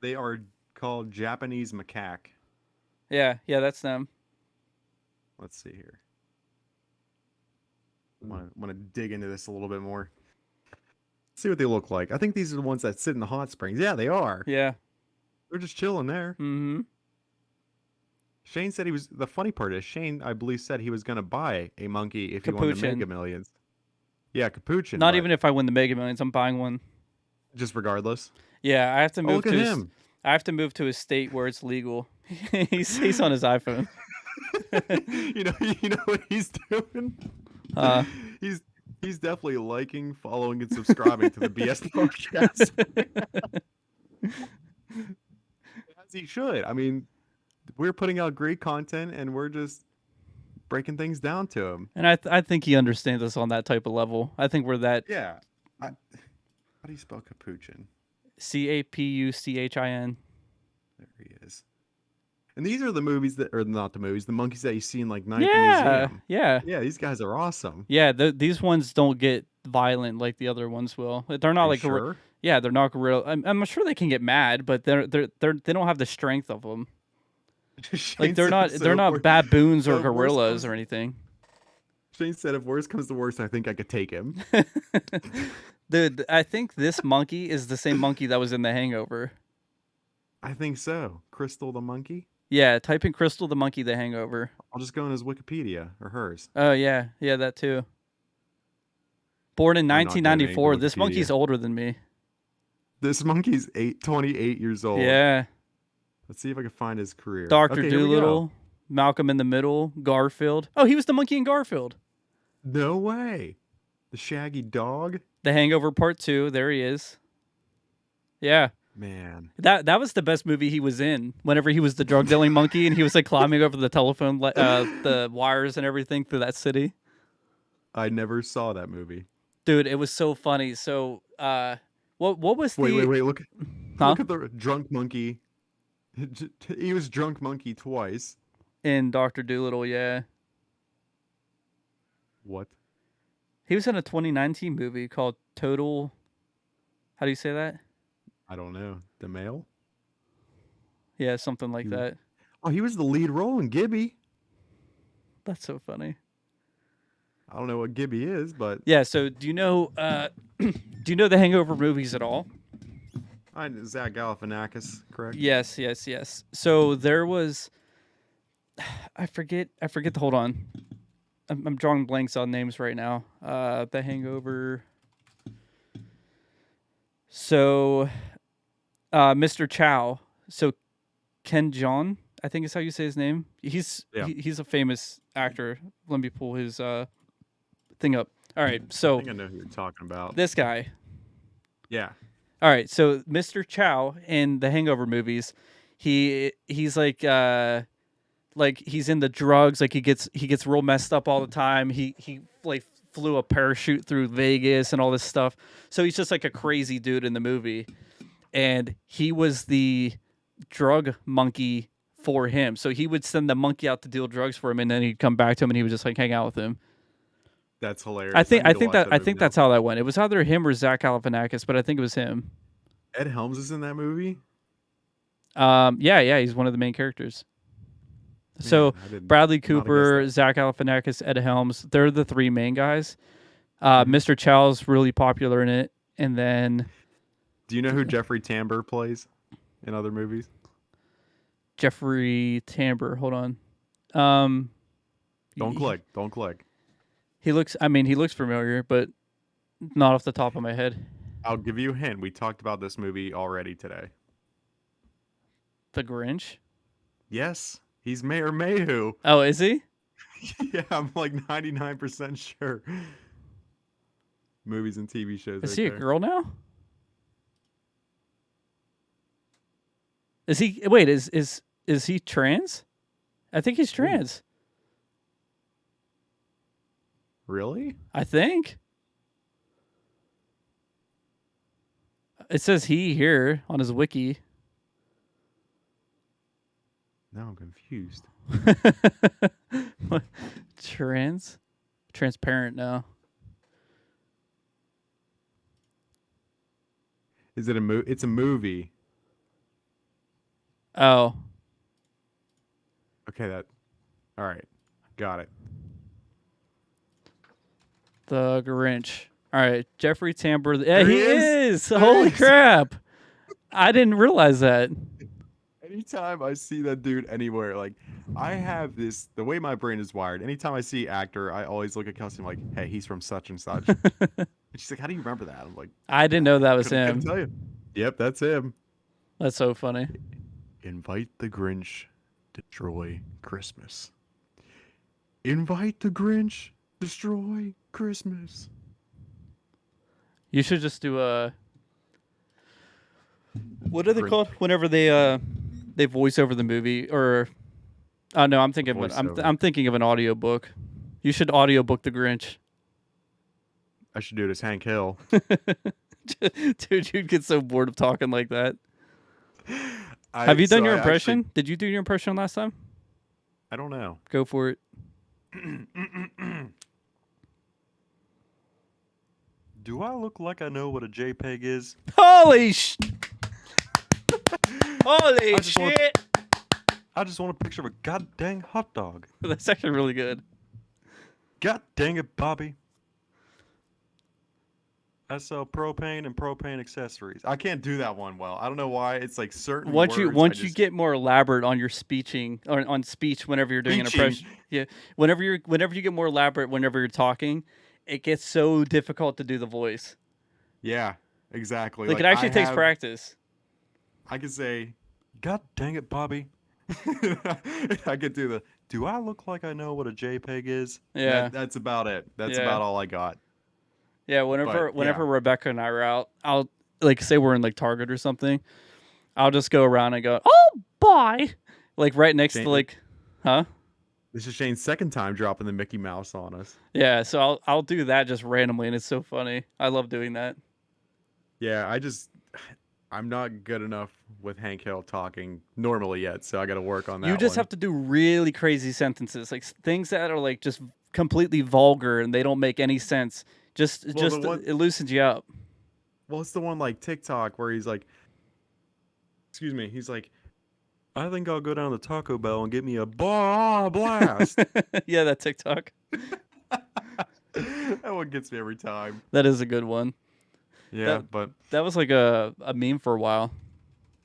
they are called Japanese macaque. Yeah, that's them. Let's see here. Want to dig into this a little bit more. See what they look like. I think these are the ones that sit in the hot springs. Yeah, they are. Yeah. They're just chilling there. Mm-hmm. Shane said he was. The funny part is Shane, I believe, said he was gonna buy a monkey if he won the Mega Capuchin. Millions. Yeah, Capuchin, Not but even if I win the Mega Millions, I'm buying one. just regardless. Yeah, I have to Oh, move look at to him. I have to move to a state where it's legal. He's on his iPhone. You know what he's doing? Uh He's he's definitely liking, following, and subscribing to the BS podcast. As he should. I mean, we're putting out great content, and we're just breaking things down to him. And I think he understands us on that type of level. I think we're that. Yeah. How do you spell capuchin? Capuchin. There he is. And these are the movies that, or not the movies, the monkeys that you see in like Night at the Yeah, Museum. yeah. Yeah, these guys are awesome. Yeah, these ones don't get violent like the other ones will. They're not like sure? Yeah, they're not real. I'm sure they can get mad, but they don't have the strength of them. Like they're not baboons or gorillas or anything. Shane said, "If worse comes to worse, I think I could take him." Dude, I think this monkey is the same monkey that was in The Hangover. I think so. Crystal the monkey. Yeah, type in Crystal the monkey, The Hangover. I'll just go in his Wikipedia or hers. Oh yeah, that too. Born in 1994. This monkey's older than me. This monkey's 28 years old. Yeah. Let's see if I can find his career. Dr. Doolittle, Malcolm in the Middle, Garfield. Oh, he was the monkey in Garfield. No way. The Shaggy Dog. The Hangover Part 2. There he is. Yeah. Man. That was the best movie he was in. Whenever he was the drug dealing monkey and he was like climbing over the telephone, the wires and everything through that city. I never saw that movie. Dude, it was so funny. So, what was Wait, look at the drunk monkey. He was drunk monkey twice. In Dr. Doolittle, yeah. What? He was in a 2019 movie called Total. How do you say that? I don't know. The Male? Yeah, something like that. Oh, he was the lead role in Gibby. That's so funny. I don't know what Gibby is, but yeah. So, do you know the Hangover movies at all? I know Zach Galifianakis, correct? Yes. So there was, I forget. Hold on, I'm drawing blanks on names right now. The Hangover. So, Mr. Chow. So, Ken Jeong, I think is how you say his name. He's a famous actor. Let me pull his thing up. All right, so I think I know who you're talking about. This guy. Yeah. All right, so Mr. Chow in the Hangover movies, he's like he's into drugs, like he gets real messed up all the time. He like flew a parachute through Vegas and all this stuff. So he's just like a crazy dude in the movie. And he was the drug monkey for him. So he would send the monkey out to deal drugs for him, and then he'd come back to him and he would just like hang out with him. That's hilarious. I think that's how that went. It was either him or Zach Galifianakis, but I think it was him. Ed Helms is in that movie? Yeah, he's one of the main characters. Man, so Bradley Cooper, Zach Galifianakis, Ed Helms, they're the three main guys. Mr. Chow's really popular in it. And then do you know who Jeffrey Tambor plays in other movies? Jeffrey Tambor, hold on. Don't click. He looks familiar, but not off the top of my head. I'll give you a hint. We talked about this movie already today. The Grinch? Yes. He's Mayor Mayhew. Oh, is he? Yeah, I'm like 99% sure. Movies and TV shows. Is he a girl now? Is he? Wait, is he trans? I think he's trans. Really? I think. It says he here on his wiki. Now I'm confused. Transparent now. Is it It's a movie. Oh. Okay, all right. Got it. The Grinch. All right, Jeffrey Tambor. Yeah, he is. Holy crap. I didn't realize that. Anytime I see that dude anywhere, like I have this, the way my brain is wired, anytime I see actor, I always look at Kelsey and I'm like, hey, he's from such and such. And she's like, how do you remember that? I'm like, I didn't know that was him. Couldn't tell you. Yep, that's him. That's so funny. Invite the Grinch, destroy Christmas. Invite the Grinch, destroy Christmas. You should just do what are they called? Whenever they voice over the movie, or Oh no, I'm thinking of voiceover. I'm thinking of an audiobook. You should audiobook The Grinch. I should do it as Hank Hill. Dude, you'd get so bored of talking like that. I Have you done your actually impression? Did you do your impression last time? I don't know. Go for it. Do I look like I know what a JPEG is? Holy I just want- shit! I just want a picture of a goddamn hot dog. That's actually really good. God dang it, Bobby. I sell propane and propane accessories. I can't do that one well. I don't know why. It's like certain Once words. you get more elaborate on your speeching or on speech whenever you're doing an impression, yeah. Whenever you get more elaborate whenever you're talking, it gets so difficult to do the voice. Yeah, exactly. Like it actually takes practice. I could say, God dang it, Bobby. I could do the. Do I look like I know what a JPEG is? Yeah, That's about it. That's about all I got. Yeah, whenever Rebecca and I are out, I'll like say we're in like Target or something. I'll just go around and go, "Oh boy," like right next to like, huh? This is Shane's second time dropping the Mickey Mouse on us. Yeah, so I'll do that just randomly, and it's so funny. I love doing that. Yeah, I'm not good enough with Hank Hill talking normally yet, so I got to work on that. You just have to do really crazy sentences, like things that are like just completely vulgar and they don't make any sense. It loosens you up. Well, it's the one like TikTok where he's like, excuse me, he's like, I think I'll go down to Taco Bell and get me a blast. Yeah, that TikTok. That one gets me every time. That is a good one. Yeah, but that was like a meme for a while.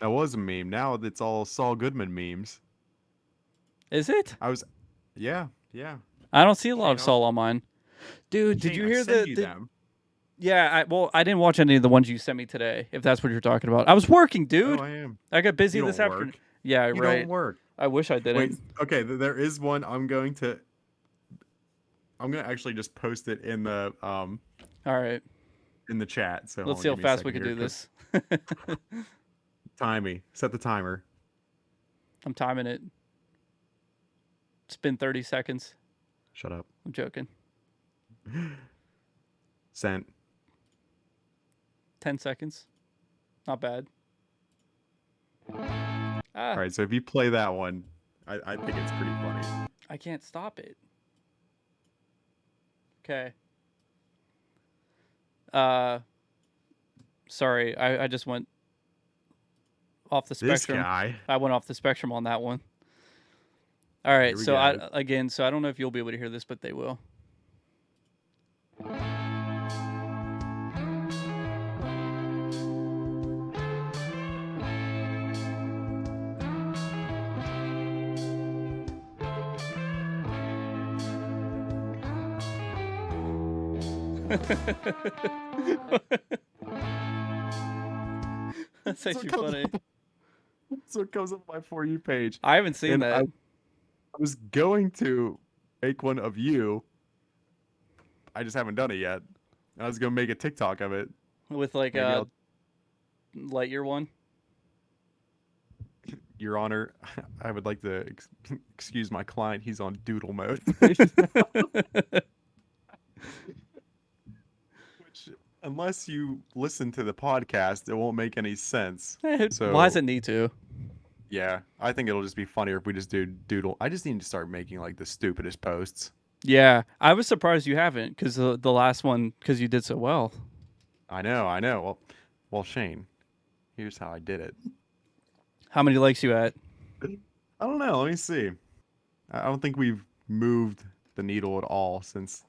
That was a meme. Now it's all Saul Goodman memes. Is it? Yeah. I don't see a lot of Saul on mine. Dude, did you hear them? Yeah, I didn't watch any of the ones you sent me today, if that's what you're talking about. I was working, dude. Oh, I am. I got busy You this don't afternoon. work. Yeah, You right. don't work. I wish I didn't. Wait, okay, there is one I'm going to actually just post it in the All right. in the chat. So let's see how fast we can do this. Time me. Set the timer. I'm timing it. It's been 30 seconds. Shut up. I'm joking. Sent. 10 seconds. Not bad. All right, so if you play that one, I think it's pretty funny. I can't stop it. Okay. Sorry, I just went off the spectrum. This guy. I went off the spectrum on that one. All right, so I don't know if you'll be able to hear this, but they will. That's actually funny. So it comes up on my For You page. I haven't seen that. I was going to make one of you. I just haven't done it yet. I was going to make a TikTok of it. With like a Lightyear one? Your Honor, I would like to excuse my client. He's on doodle mode. Which, unless you listen to the podcast, it won't make any sense. So, why does it need to? Yeah, I think it'll just be funnier if we just do doodle. I just need to start making like the stupidest posts. Yeah, I was surprised you haven't, because the last one, because you did so well. I know. Well, Shane, here's how I did it. How many likes you at? I don't know. Let me see. I don't think we've moved the needle at all since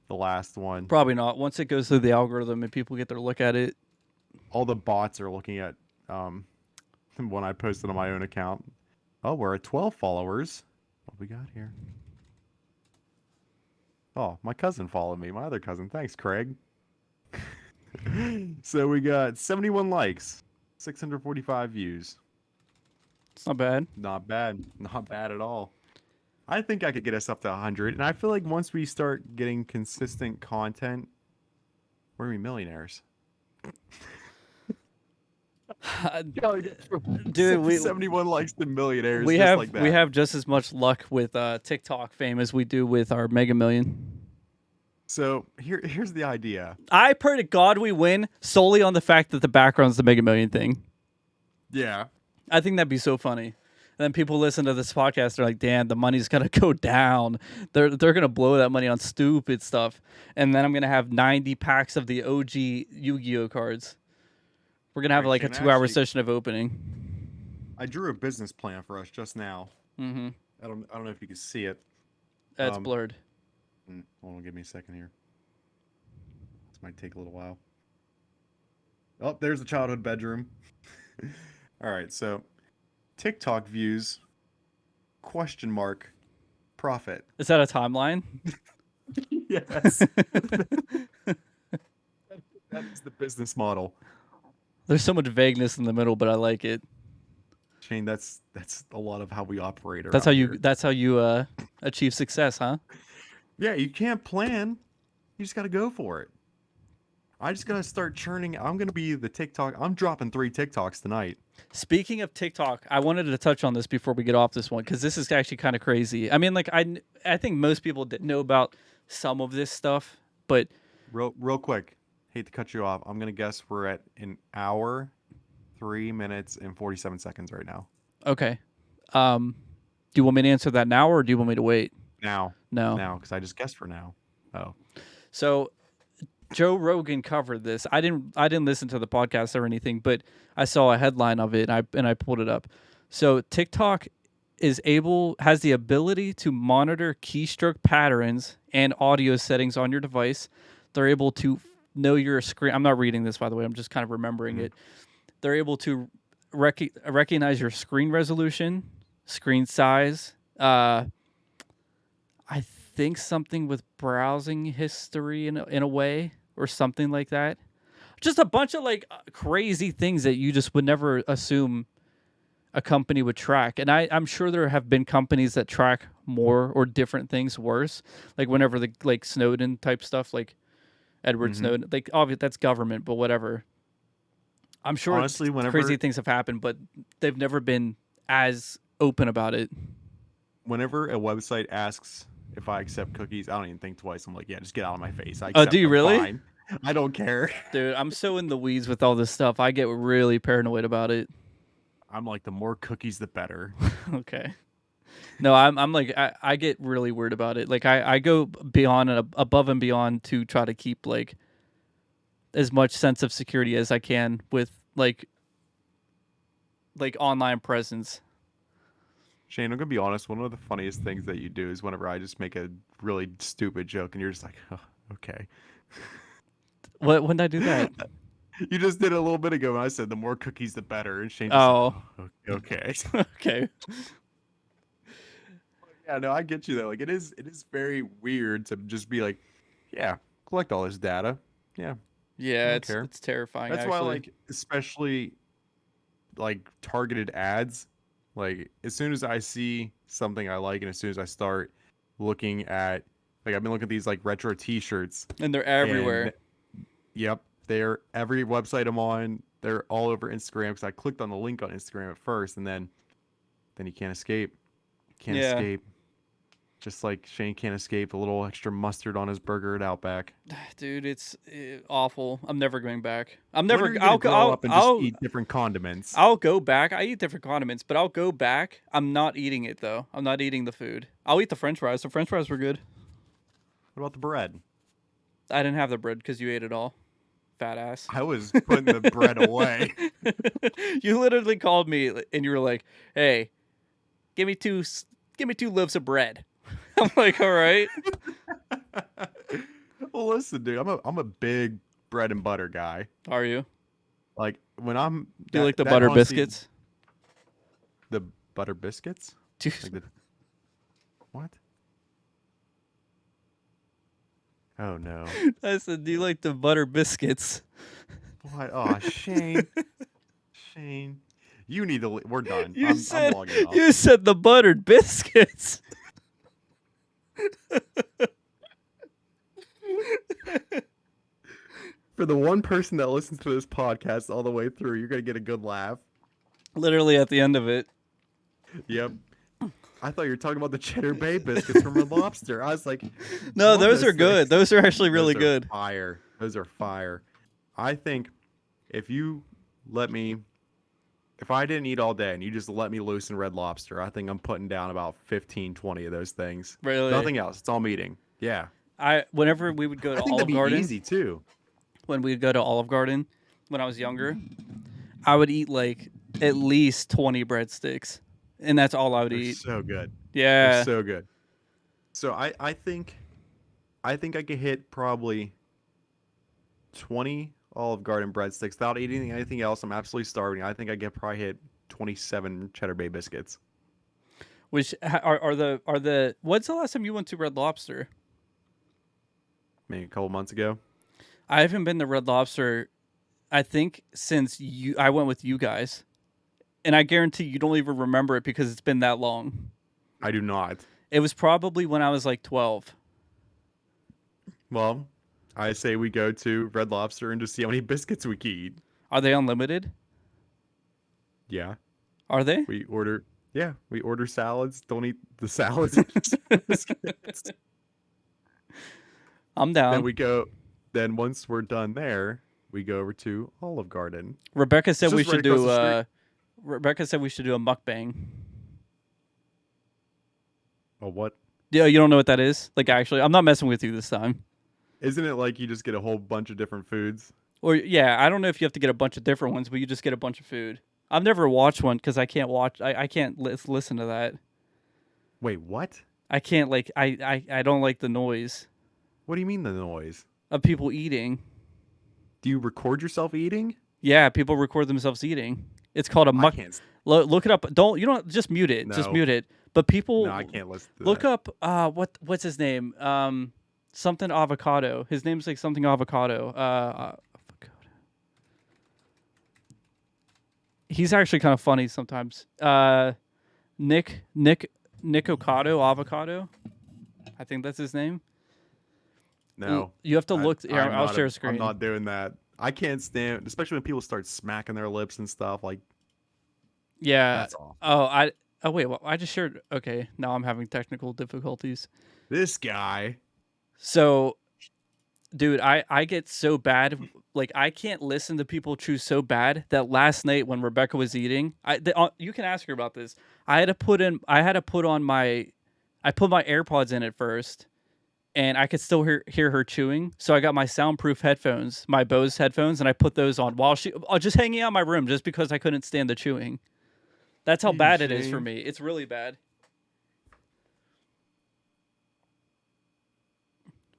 the last one. Probably not. Once it goes through the algorithm and people get their look at it. All the bots are looking at when I posted on my own account. Oh, we're at 12 followers. What we got here? Oh, my cousin followed me. My other cousin. Thanks, Craig. So we got 71 likes, 645 views. It's not bad. Not bad. Not bad at all. I think I could get us up to 100. And I feel like once we start getting consistent content, we're going to be millionaires. Dude, we 71 likes to millionaires. we just have like that. we have just as much luck with TikTok fame as we do with our Mega Million. So here's the idea. I pray to God we win solely on the fact that the background's the Mega Million thing. Yeah. I think that'd be so funny. And then people listen to this podcast, they're like, damn, the money's gonna go down. They're gonna blow that money on stupid stuff. And then I'm gonna have 90 packs of the OG Yu-Gi-Oh cards. We're gonna have like a 2-hour session of opening. I drew a business plan for us just now. Mm-hmm. I don't know if you can see it. That's blurred. Hold on, give me a second here. This might take a little while. Oh, there's the childhood bedroom. All right, so TikTok views ? Profit. Is that a timeline? Yes. That is the business model. There's so much vagueness in the middle, but I like it. Shane, that's a lot of how we operate. That's how you achieve success, huh? Yeah, you can't plan. You just got to go for it. I just got to start churning. I'm going to be the TikTok. I'm dropping 3 TikToks tonight. Speaking of TikTok, I wanted to touch on this before we get off this one because this is actually kind of crazy. I mean, like I think most people know about some of this stuff, but real quick, hate to cut you off. I'm going to guess we're at an hour, 3 minutes, and 47 seconds right now. Okay. Do you want me to answer that now or do you want me to wait? Now, because I just guessed for now. Oh, so Joe Rogan covered this. I didn't listen to the podcast or anything, but I saw a headline of it and I pulled it up. So TikTok has the ability to monitor keystroke patterns and audio settings on your device. They're able to know your screen. I'm not reading this, by the way. I'm just kind of remembering it. They're able to recognize your screen resolution, screen size. I think something with browsing history in a way or something like that. Just a bunch of like crazy things that you just would never assume a company would track. And I'm sure there have been companies that track more or different things worse. Like whenever the like Snowden type stuff, like Edward Snowden, like obviously that's government, but whatever. I'm sure honestly, crazy things have happened, but they've never been as open about it. Whenever a website asks if I accept cookies, I don't even think twice. I'm like, yeah, just get out of my face. Oh, do you really? Fine. I don't care. Dude, I'm so in the weeds with all this stuff. I get really paranoid about it. I'm like, the more cookies, the better. Okay. No, I'm like, I get really weird about it. Like, I go beyond and above and beyond to try to keep, like, as much sense of security as I can with, like online presence. Shane, I'm going to be honest. One of the funniest things that you do is whenever I just make a really stupid joke and you're just like, oh, okay. When did I do that? You just did it a little bit ago when I said the more cookies, the better. And Shane just said, oh, okay. Okay. Yeah, no, I get you, though. Like, it is very weird to just be like, yeah, collect all this data. Yeah. Yeah, it's terrifying. That's why, like, especially, like, targeted ads. Like, as soon as I see something I like and as soon as I start looking at, like, I've been looking at these, like, retro T-shirts. And they're everywhere. Yep. They're every website I'm on. They're all over Instagram because I clicked on the link on Instagram at first, and then you can't escape. Can't escape. Just like Shane can't escape a little extra mustard on his burger at Outback. Dude, it's awful. I'm never going back. I'll go up and just eat different condiments. I'll go back. I eat different condiments, but I'll go back. I'm not eating it though. I'm not eating the food. I'll eat the French fries. The French fries were good. What about the bread? I didn't have the bread because you ate it all. Fat ass. I was putting the bread away. You literally called me and you were like, "Hey, give me two loaves of bread." I'm like, all right. Well, listen, dude, I'm a big bread and butter guy. Are you? Like when I'm. Do you like the butter biscuits? The butter biscuits? Dude. What? Oh no! I said, do you like the butter biscuits? What? Oh, Shane. Shane, you need to. We're done. I'm logging off. You said the buttered biscuits. For the one person that listens to this podcast all the way through, you're gonna get a good laugh. Literally at the end of it. Yep. I thought you were talking about the Cheddar Bay biscuits from Red Lobster. I was like, no, those are good. Those are actually really good. Fire. Those are fire. I think if I didn't eat all day and you just let me loose in Red Lobster, I think I'm putting down about 15, 20 of those things. Really? Nothing else. It's all meeting. Yeah. Whenever we would go to Olive Garden, that'd be easy too. When we'd go to Olive Garden, when I was younger, I would eat like at least 20 breadsticks, and that's all I would eat. So good. Yeah. They're so good. So I think I could hit probably 20 Olive Garden breadsticks without eating anything else. I'm absolutely starving. I think I could probably hit 27 Cheddar Bay biscuits. Which are the when's the last time you went to Red Lobster? Maybe a couple months ago. I haven't been to Red Lobster, I think, since I went with you guys. And I guarantee you don't even remember it because it's been that long. I do not. It was probably when I was like 12. Well, I say we go to Red Lobster and just see how many biscuits we can eat. Are they unlimited? Yeah. Are they? We order salads. Don't eat the salads. Biscuits. I'm down. Then once we're done there, we go over to Olive Garden. Rebecca said we should do a mukbang. A what? Yeah, you don't know what that is? Like, actually, I'm not messing with you this time. Isn't it like you just get a whole bunch of different foods? Or yeah, I don't know if you have to get a bunch of different ones, but you just get a bunch of food. I've never watched one because I can't watch. I can't listen to that. Wait, what? I can't I don't like the noise. What do you mean the noise? Of people eating. Do you record yourself eating? Yeah, people record themselves eating. It's called a muck. Look it up. You don't just mute it. No. Just mute it. But people. No, I can't listen to look that. up. What's his name? Something avocado. His name's like something avocado. Avocado. He's actually kind of funny sometimes. Nick Ocado Avocado. I think that's his name. No. You have to look. Here, I'll share a screen. I'm not doing that. I can't stand, especially when people start smacking their lips and stuff. Like, yeah. That's awful. Oh wait. Well, I just shared. Okay, now I'm having technical difficulties. This guy. So, dude, I get so bad. Like, I can't listen to people chew so bad that last night when Rebecca was eating, you can ask her about this. I put my AirPods in at first. And I could still hear her chewing, so I got my soundproof headphones, my Bose headphones, and I put those on while just hanging out in my room, just because I couldn't stand the chewing. That's how bad it is for me. It's really bad.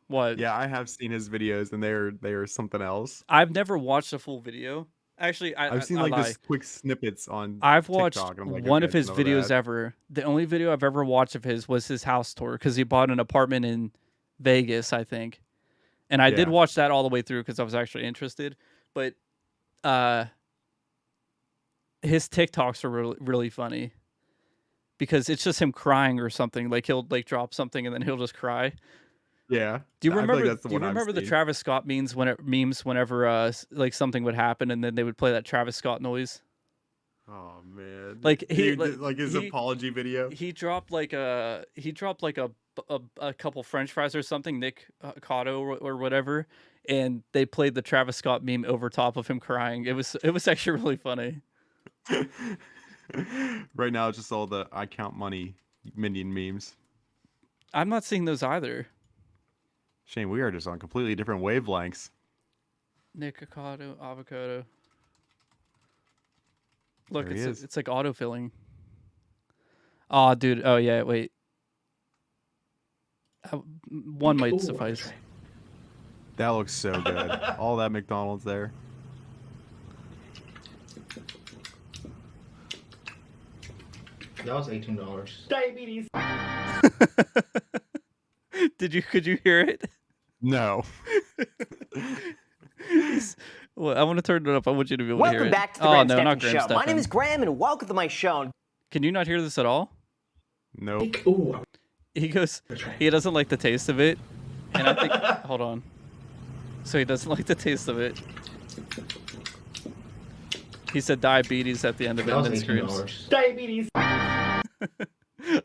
What? Yeah, I have seen his videos, and they are something else. I've never watched a full video. Actually, I've seen just quick snippets on. I've watched TikTok, and I'm like, one of his videos ever. The only video I've ever watched of his was his house tour because he bought an apartment in Vegas, I think, and I did watch that all the way through because I was actually interested. But his TikToks are really, really funny because it's just him crying or something. Like he'll drop something and then he'll just cry. Yeah. Do you remember? Do you remember the Travis Scott memes whenever like something would happen and then they would play that Travis Scott noise? Oh man! Like his apology video. He dropped like a couple French fries or something, Nick Cotto or whatever, and they played the Travis Scott meme over top of him crying. It was actually really funny. Right now, it's just all the I count money Minion memes. I'm not seeing those either. Shane, we are just on completely different wavelengths. Nick Cotto avocado. Look, there it's like autofilling. Oh, dude. Oh, yeah. Wait. One might suffice. That looks so good. All that McDonald's there. That was $18. Diabetes. Could you hear it? No. Well, I want to turn it up. I want you to be able to hear it. Welcome back to the Graham Stephan Show. My name is Graham, and welcome to my show. Can you not hear this at all? Nope. He goes, he doesn't like the taste of it. And I think, hold on. so he doesn't like the taste of it. He said diabetes at the end of it That was and then screams. $18. Diabetes.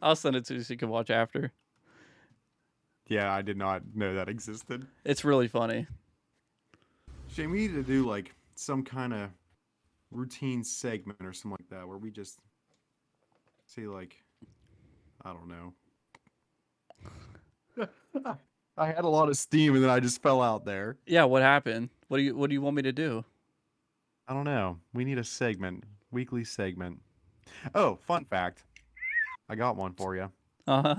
I'll send it to you so you can watch after. Yeah, I did not know that existed. It's really funny. Shane, we need to do like some kind of routine segment or something like that where we just say like, I don't know. I had a lot of steam and then I just fell out there. Yeah, what happened? What do you want me to do? I don't know. We need a segment, weekly segment. Oh, fun fact. I got one for you. Uh-huh.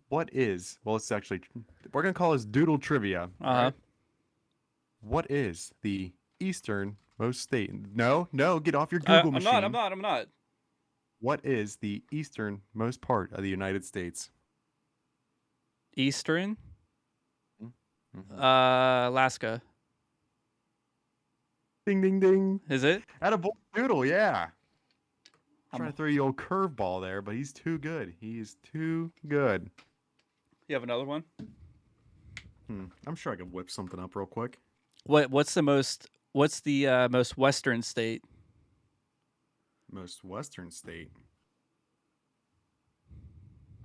What is, well, it's actually, we're going to call this Doodle Trivia. Uh-huh. Right? What is the easternmost state? No, get off your Google machine. I'm not. What is the easternmost part of the United States? Eastern? Mm-hmm. Alaska. Ding, ding, ding. Is it? Attaboy Doodle, yeah. I'm trying to throw you old curveball there, but he's too good. He's too good. You have another one? I'm sure I could whip something up real quick. What's the most western state? Most western state.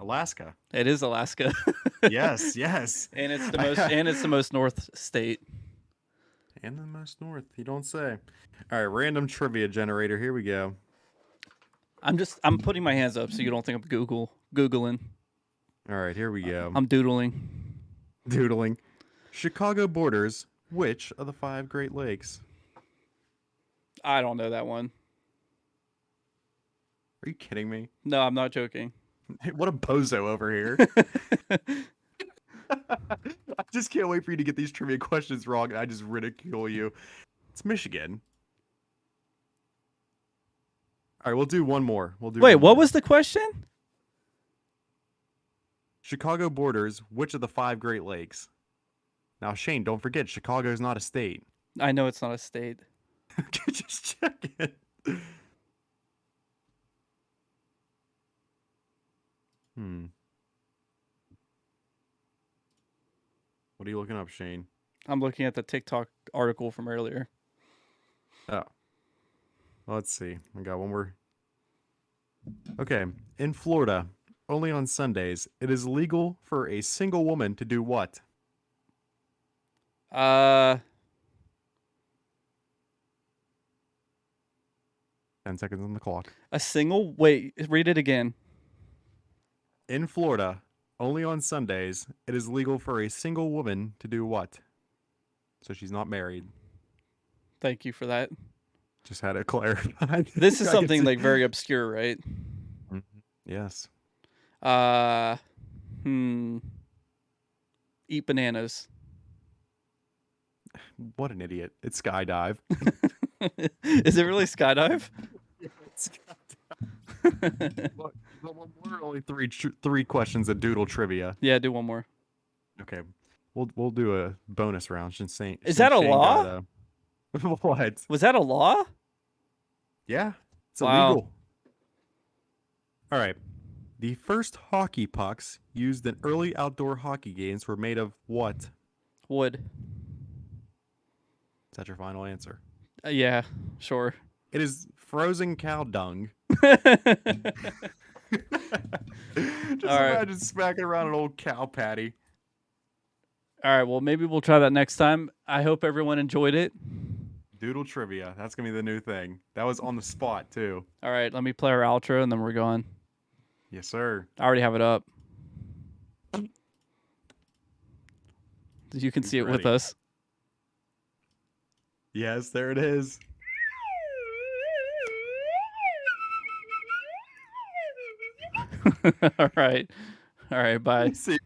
Alaska. It is Alaska. Yes. And it's the most north state. And the most north, you don't say. All right, random trivia generator. Here we go. I'm putting my hands up so you don't think I'm Googling. All right, here we go. I'm doodling. Doodling. Chicago borders which of the 5 Great Lakes? I don't know that one. Are you kidding me? No, I'm not joking. What a bozo over here. I just can't wait for you to get these trivia questions wrong and I just ridicule you. It's Michigan. All right, we'll do one more. Wait, what was the question? Chicago borders which of the 5 Great Lakes? Now, Shane, don't forget, Chicago's not a state. I know it's not a state. Just check it. What are you looking up, Shane? I'm looking at the TikTok article from earlier. Oh. Well, let's see. I got one more. Okay. In Florida, only on Sundays, it is legal for a single woman to do what? 10 seconds on the clock. Wait, read it again. In Florida, only on Sundays, it is legal for a single woman to do what? So she's not married. Thank you for that. Just had to clarify. This is something like very obscure, right? Yes. Eat bananas. What an idiot. It's skydive. Is it really skydive? What are only three questions of Doodle Trivia? Yeah, do one more. Okay. We'll do a bonus round. Is that a law? What? Was that a law? Yeah. It's Wow. illegal. All right. The first hockey pucks used in early outdoor hockey games were made of what? Wood. Is that your final answer? Yeah, sure. It is frozen cow dung. Just imagine smacking around an old cow patty. All right, well, maybe we'll try that next time. I hope everyone enjoyed it. Doodle Trivia. That's going to be the new thing. That was on the spot, too. All right, let me play our outro, and then we're going. Yes, sir. I already have it up. You can see it with us. Yes, there it is. All right. Bye. See